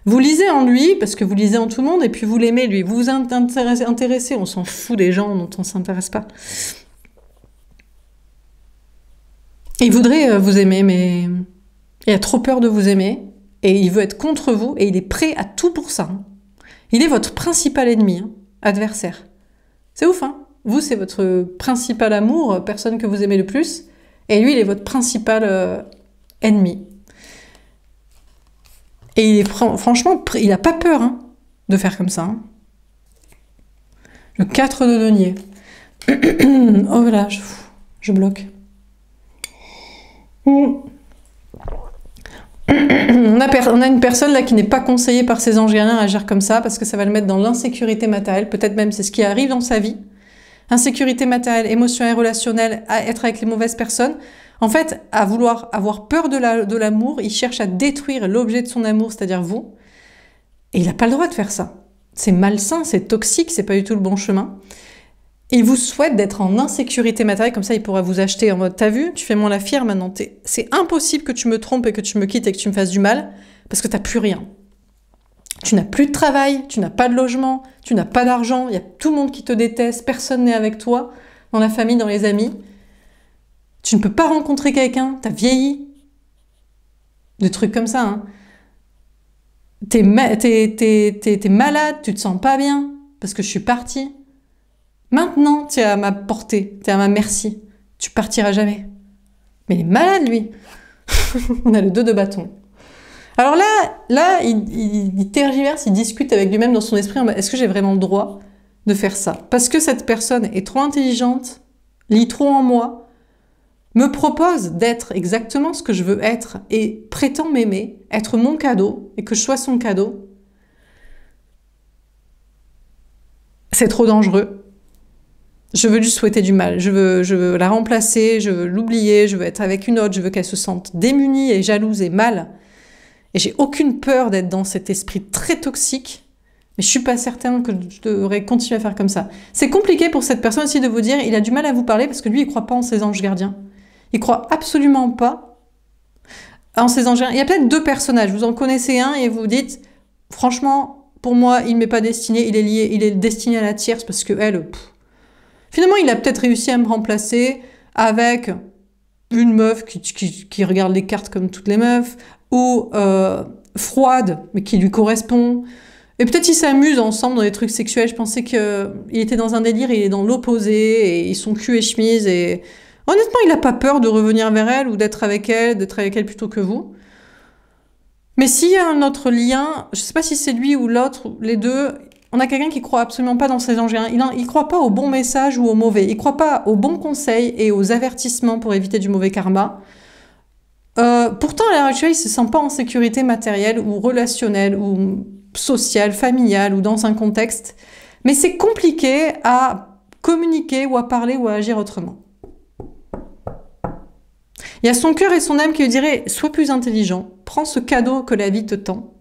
Vous lisez en lui, parce que vous lisez en tout le monde, et puis vous l'aimez lui. Vous vous intéressez, on s'en fout des gens dont on ne s'intéresse pas. Il voudrait vous aimer, mais il a trop peur de vous aimer, et il veut être contre vous, et il est prêt à tout pour ça. Il est votre principal ennemi, hein, adversaire. C'est ouf, hein? Vous, c'est votre principal amour, personne que vous aimez le plus, et lui, il est votre principal ennemi. Et il est, franchement, il n'a pas peur hein, de faire comme ça. Hein. Le 4 de denier. Oh voilà, je bloque. On a une personne là qui n'est pas conseillée par ses anges gardiens à agir comme ça parce que ça va le mettre dans l'insécurité matérielle. Peut-être même c'est ce qui arrive dans sa vie. Insécurité matérielle, émotionnelle, relationnelle, à être avec les mauvaises personnes. En fait, à vouloir avoir peur de l'amour, il cherche à détruire l'objet de son amour, c'est-à-dire vous. Et il n'a pas le droit de faire ça. C'est malsain, c'est toxique, c'est pas du tout le bon chemin. Et il vous souhaite d'être en insécurité matérielle, comme ça il pourra vous acheter en mode « T'as vu, tu fais moins la fière maintenant. C'est impossible que tu me trompes et que tu me quittes et que tu me fasses du mal, parce que t'as plus rien. Tu n'as plus de travail, tu n'as pas de logement, tu n'as pas d'argent, il y a tout le monde qui te déteste, personne n'est avec toi, dans la famille, dans les amis. Tu ne peux pas rencontrer quelqu'un, t'as vieilli. Des trucs comme ça, hein. T'es malade, tu te sens pas bien, parce que je suis partie. Maintenant, t'es à ma portée, t'es à ma merci. Tu partiras jamais. Mais il est malade, lui. On a le 2 de bâton. Alors là, il tergiverse, il discute avec lui-même dans son esprit. Est-ce que j'ai vraiment le droit de faire ça? Parce que cette personne est trop intelligente, lit trop en moi, me propose d'être exactement ce que je veux être et prétend m'aimer, être mon cadeau et que je sois son cadeau. C'est trop dangereux. Je veux lui souhaiter du mal, je veux la remplacer, je veux l'oublier, je veux être avec une autre, je veux qu'elle se sente démunie et jalouse et mal. Et j'ai aucune peur d'être dans cet esprit très toxique, mais je suis pas certaine que je devrais continuer à faire comme ça. C'est compliqué pour cette personne aussi de vous dire, il a du mal à vous parler parce que lui, il croit pas en ses anges gardiens. Il croit absolument pas en ses anges gardiens. Il y a peut-être 2 personnages, vous en connaissez un et vous vous dites, franchement, pour moi, il m'est pas destiné, il est lié, il est destiné à la tierce parce que elle... Finalement, il a peut-être réussi à me remplacer avec une meuf qui regarde les cartes comme toutes les meufs, ou froide, mais qui lui correspond. Et peut-être ils s'amusent ensemble dans des trucs sexuels. Je pensais qu'il était dans un délire, il est dans l'opposé, et ils sont cul et chemise. Et honnêtement, il n'a pas peur de revenir vers elle, ou d'être avec elle plutôt que vous. Mais s'il y a un autre lien, je ne sais pas si c'est lui ou l'autre, les deux... On a quelqu'un qui croit absolument pas dans ses anges gardiens. Il croit pas aux bons messages ou aux mauvais. Il croit pas aux bons conseils et aux avertissements pour éviter du mauvais karma. Pourtant, à l'heure actuelle, il se sent pas en sécurité matérielle ou relationnelle ou sociale, familiale ou dans un contexte. Mais c'est compliqué à communiquer ou à parler ou à agir autrement. Il y a son cœur et son âme qui lui diraient « Sois plus intelligent, prends ce cadeau que la vie te tend. »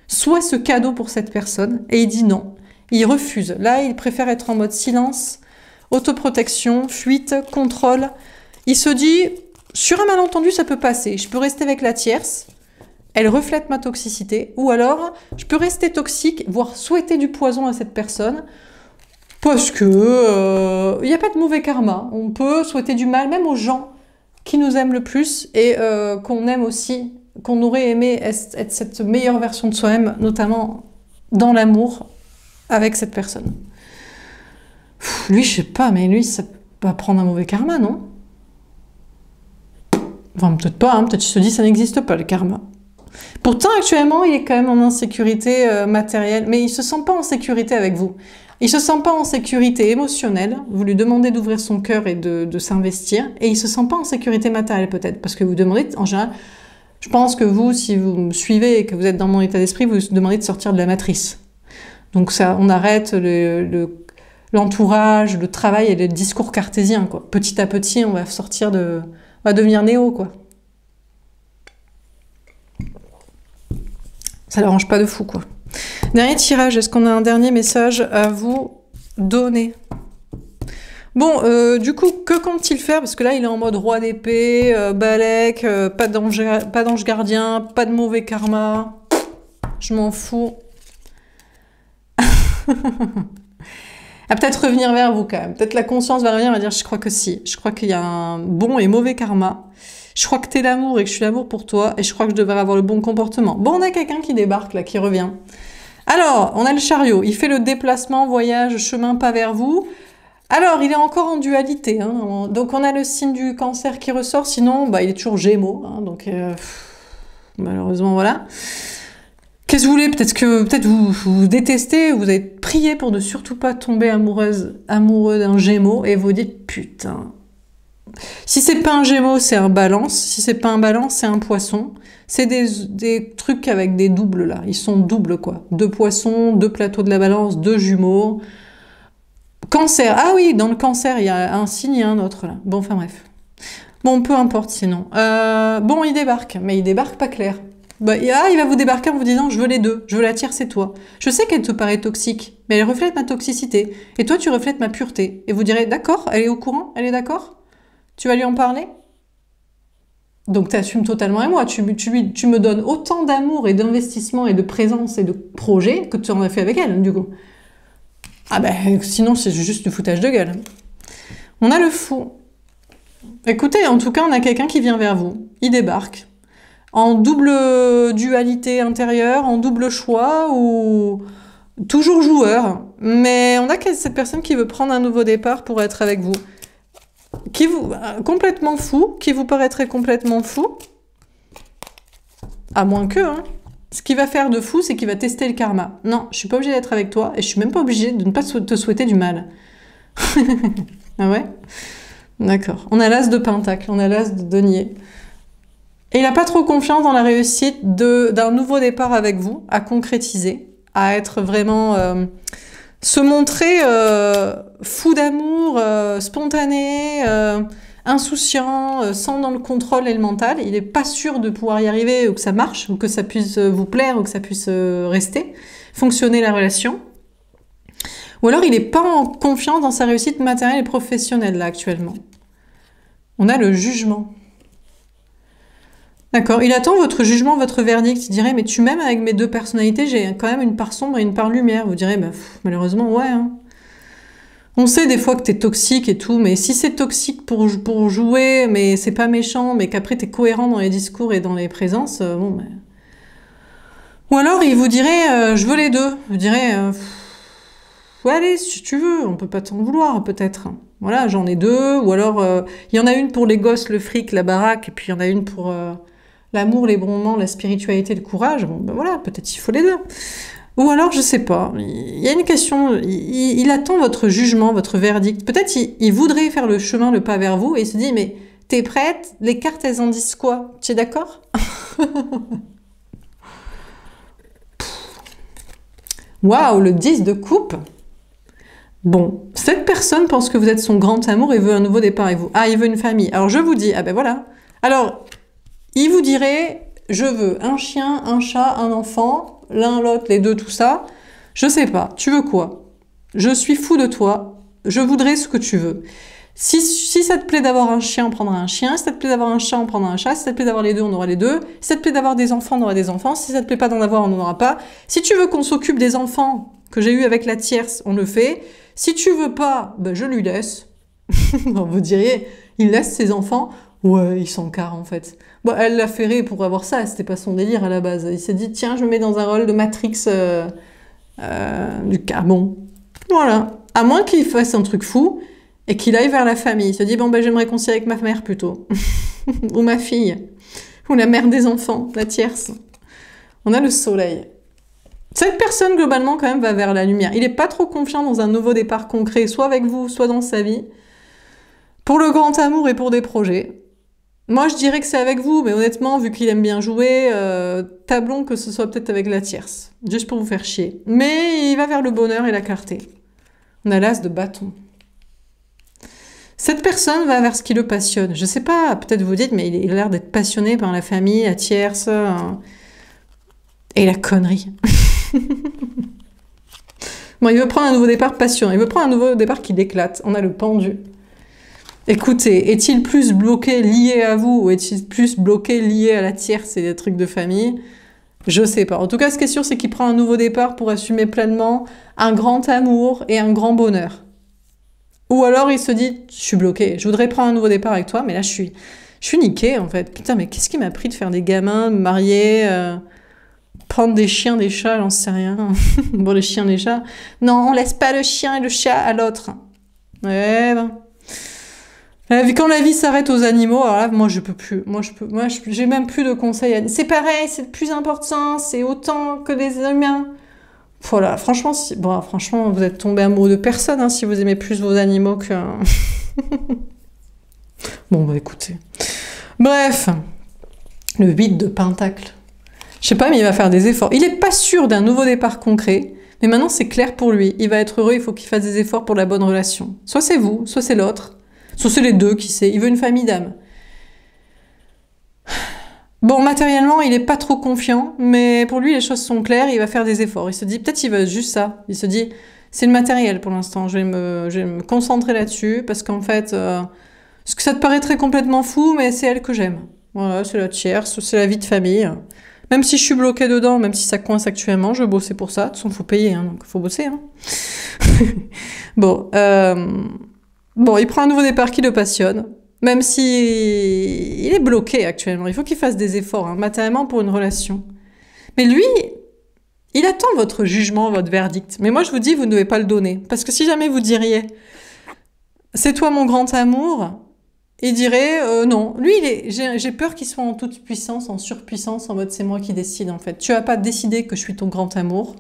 Soit ce cadeau pour cette personne, et il dit non. Il refuse. Là, il préfère être en mode silence, autoprotection, fuite, contrôle. Il se dit, sur un malentendu, ça peut passer. Je peux rester avec la tierce, elle reflète ma toxicité, ou alors, je peux rester toxique, voire souhaiter du poison à cette personne, parce que il n'y a pas de mauvais karma. On peut souhaiter du mal, même aux gens qui nous aiment le plus, et qu'on aime aussi, qu'on aurait aimé être cette meilleure version de soi-même, notamment dans l'amour avec cette personne. Lui, je sais pas, mais lui, ça va prendre un mauvais karma, non? Enfin, peut-être pas, hein, peut-être qu'il se dit ça n'existe pas, le karma. Pourtant, actuellement, il est quand même en insécurité matérielle, mais il se sent pas en sécurité avec vous. Il se sent pas en sécurité émotionnelle, vous lui demandez d'ouvrir son cœur et de s'investir, et il se sent pas en sécurité matérielle peut-être, parce que vous demandez, en général, je pense que vous, si vous me suivez et que vous êtes dans mon état d'esprit, vous demandez de sortir de la matrice. Donc ça, on arrête l'entourage, le travail et le discours cartésien, quoi. Petit à petit, on va sortir de... On va devenir néo, quoi. Ça ne l'arrange pas de fou, quoi. Dernier tirage, est-ce qu'on a un dernier message à vous donner? Bon, du coup, que compte-t-il faire? Parce que là, il est en mode roi d'épée, balèque, pas d'ange gardien, pas de mauvais karma. Je m'en fous. À peut-être revenir vers vous quand même. Peut-être la conscience va revenir et va dire, je crois que si. Je crois qu'il y a un bon et mauvais karma. Je crois que t'es l'amour et que je suis l'amour pour toi. Et je crois que je devrais avoir le bon comportement. Bon, on a quelqu'un qui débarque là, qui revient. Alors, on a le chariot. Il fait le déplacement, voyage, chemin, pas vers vous. Alors, il est encore en dualité, hein. Donc on a le signe du cancer qui ressort, sinon bah, il est toujours gémeaux, hein. Donc malheureusement voilà. Qu'est-ce que vous voulez? Peut-être vous détestez, vous avez prié pour ne surtout pas tomber amoureux d'un gémeau, et vous dites putain. Si c'est pas un gémeau, c'est un balance, si c'est pas un balance, c'est un poisson. C'est des trucs avec des doubles là, ils sont doubles quoi. 2 poissons, 2 plateaux de la balance, 2 jumeaux. Cancer, ah oui, dans le cancer, il y a un signe et un autre, là. Bon, enfin bref. Bon, peu importe, sinon. Bon, il débarque, mais il débarque pas clair. Bah, il va vous débarquer en vous disant, je veux les deux, je veux la tierce et toi. Je sais qu'elle te paraît toxique, mais elle reflète ma toxicité. Et toi, tu reflètes ma pureté. Et vous direz, d'accord, elle est au courant, elle est d'accord? Tu vas lui en parler? Donc, tu assumes totalement et moi. Tu me donnes autant d'amour et d'investissement et de présence et de projet que tu en as fait avec elle, du coup. Ah ben, sinon, c'est juste du foutage de gueule. On a le fou. Écoutez, en tout cas, on a quelqu'un qui vient vers vous. Il débarque. en double dualité intérieure, en double choix ou toujours joueur. Mais on a cette personne qui veut prendre un nouveau départ pour être avec vous. Qui vous complètement fou, qui vous paraîtrait complètement fou. À moins que, hein. Ce qu'il va faire de fou, c'est qu'il va tester le karma. Non, je suis pas obligée d'être avec toi et je suis même pas obligée de ne pas te souhaiter du mal. Ah ouais? D'accord. On a l'as de pentacle, on a l'as de denier. Et il n'a pas trop confiance dans la réussite d'un nouveau départ avec vous, à concrétiser, à être vraiment... se montrer fou d'amour, spontané, insouciant, sans dans le contrôle et le mental. Il n'est pas sûr de pouvoir y arriver ou que ça marche, ou que ça puisse vous plaire, ou que ça puisse rester, fonctionner la relation. Ou alors il n'est pas en confiance dans sa réussite matérielle et professionnelle, là, actuellement. On a le jugement. D'accord, il attend votre jugement, votre verdict. Il dirait, mais tu m'aimes avec mes deux personnalités, j'ai quand même une part sombre et une part lumière. Vous direz, bah, malheureusement, ouais. Hein. On sait des fois que t'es toxique et tout, mais si c'est toxique pour jouer, mais c'est pas méchant, mais qu'après t'es cohérent dans les discours et dans les présences, bon, ben... Ou alors il vous dirait, je veux les deux. Vous direz, ouais, allez, si tu veux, on peut pas t'en vouloir, peut-être. Voilà, j'en ai deux. Ou alors, il y en a une pour les gosses, le fric, la baraque, et puis il y en a une pour l'amour, les bons moments, la spiritualité, le courage. Bon, ben voilà, peut-être il faut les deux. Ou alors, je sais pas, il y a une question, il attend votre jugement, votre verdict. Peut-être il voudrait faire le chemin, le pas vers vous, et il se dit, mais t'es prête? Les cartes, elles en disent quoi? Tu es d'accord? Waouh, le 10 de coupe. Bon, cette personne pense que vous êtes son grand amour et veut un nouveau départ avec vous. Ah, il veut une famille. Alors, je vous dis, ah ben voilà. Alors, il vous dirait, je veux un chien, un chat, un enfant, l'un, l'autre, les deux, tout ça. Je sais pas, tu veux quoi? Je suis fou de toi, je voudrais ce que tu veux. Si ça te plaît d'avoir un chien, on prendra un chien. Si ça te plaît d'avoir un chat, on prendra un chat. Si ça te plaît d'avoir les deux, on aura les deux. Si ça te plaît d'avoir des enfants, on aura des enfants. Si ça te plaît pas d'en avoir, on n'en aura pas. Si tu veux qu'on s'occupe des enfants que j'ai eu avec la tierce, on le fait. Si tu veux pas, ben je lui laisse. Vous diriez, il laisse ses enfants? Ouais, il s'encarre en fait. Bon, elle l'a ferré pour avoir ça, c'était pas son délire à la base. Il s'est dit, tiens, je me mets dans un rôle de Matrix du carbone. Voilà. À moins qu'il fasse un truc fou et qu'il aille vers la famille. Il se dit, bon, ben, je vais me réconcilier avec ma mère plutôt. Ou ma fille. Ou la mère des enfants, la tierce. On a le soleil. Cette personne, globalement, quand même, va vers la lumière. Il n'est pas trop confiant dans un nouveau départ concret, soit avec vous, soit dans sa vie. Pour le grand amour et pour des projets. Moi, je dirais que c'est avec vous, mais honnêtement, vu qu'il aime bien jouer, tablons que ce soit peut-être avec la tierce. Juste pour vous faire chier. Mais il va vers le bonheur et la clarté. On a l'as de bâton. Cette personne va vers ce qui le passionne. Je sais pas, peut-être vous dites, mais il a l'air d'être passionné par la famille, la tierce, et la connerie. Bon, il veut prendre un nouveau départ passionnant. Il veut prendre un nouveau départ qui l'éclate. On a le pendu. Écoutez, est-il plus bloqué lié à vous ou est-il plus bloqué lié à la tierce et des trucs de famille? Je sais pas. En tout cas, ce qui est sûr, c'est qu'il prend un nouveau départ pour assumer pleinement un grand amour et un grand bonheur. Ou alors il se dit, je suis bloqué, je voudrais prendre un nouveau départ avec toi, mais là je suis niqué en fait. Putain, mais qu'est-ce qui m'a pris de faire des gamins, de me marier, prendre des chiens, des chats, j'en sais rien. Bon, les chiens, les chats. Non, on laisse pas le chien et le chat à l'autre. Ouais, ben... Quand la vie s'arrête aux animaux, alors là, moi, je peux plus. J'ai même plus de conseils. C'est pareil, c'est le plus important, c'est autant que les humains. Voilà, franchement, franchement, vous êtes tombé amoureux de personne, hein, si vous aimez plus vos animaux que... Bon, bah, écoutez. Bref. Le 8 de pentacle. Je sais pas, mais il va faire des efforts. Il est pas sûr d'un nouveau départ concret, mais maintenant, c'est clair pour lui. Il va être heureux, il faut qu'il fasse des efforts pour la bonne relation. Soit c'est vous, soit c'est l'autre. Soit c'est les deux, qui sait. Il veut une famille d'âmes. Bon, matériellement, il est pas trop confiant, mais pour lui, les choses sont claires, il va faire des efforts. Il se dit, peut-être il veut juste ça. Il se dit, c'est le matériel pour l'instant, je vais me concentrer là-dessus, parce qu'en fait, parce que ça te paraîtrait complètement fou, mais c'est elle que j'aime. Voilà, c'est la tierce, c'est la vie de famille. Même si je suis bloquée dedans, même si ça coince actuellement, je veux bosser pour ça. De toute façon, faut payer, hein, donc il faut bosser. Hein. Bon, il prend un nouveau départ qui le passionne. Même si il est bloqué actuellement. Il faut qu'il fasse des efforts, hein, matériellement pour une relation. Mais lui, il attend votre jugement, votre verdict. Mais moi, je vous dis, vous ne devez pas le donner. Parce que si jamais vous diriez, c'est toi mon grand amour, il dirait, non. Lui, j'ai peur qu'il soit en toute puissance, en surpuissance, en mode c'est moi qui décide, en fait. Tu n'as pas décidé que je suis ton grand amour.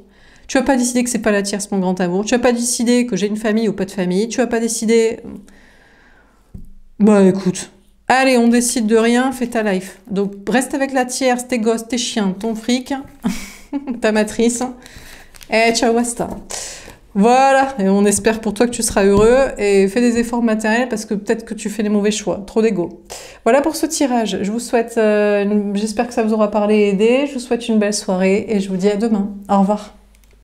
Tu n'as pas décidé que c'est pas la tierce mon grand amour. Tu n'as pas décidé que j'ai une famille ou pas de famille. Tu n'as pas décidé... Bah écoute, allez, on décide de rien, fais ta life. Donc reste avec la tierce, tes gosses, tes chiens, ton fric, ta matrice. Et ciao, basta. Voilà, et on espère pour toi que tu seras heureux et fais des efforts matériels parce que peut-être que tu fais les mauvais choix, trop d'ego. Voilà pour ce tirage. Je vous souhaite, j'espère que ça vous aura parlé et aidé. Je vous souhaite une belle soirée et je vous dis à demain. Au revoir.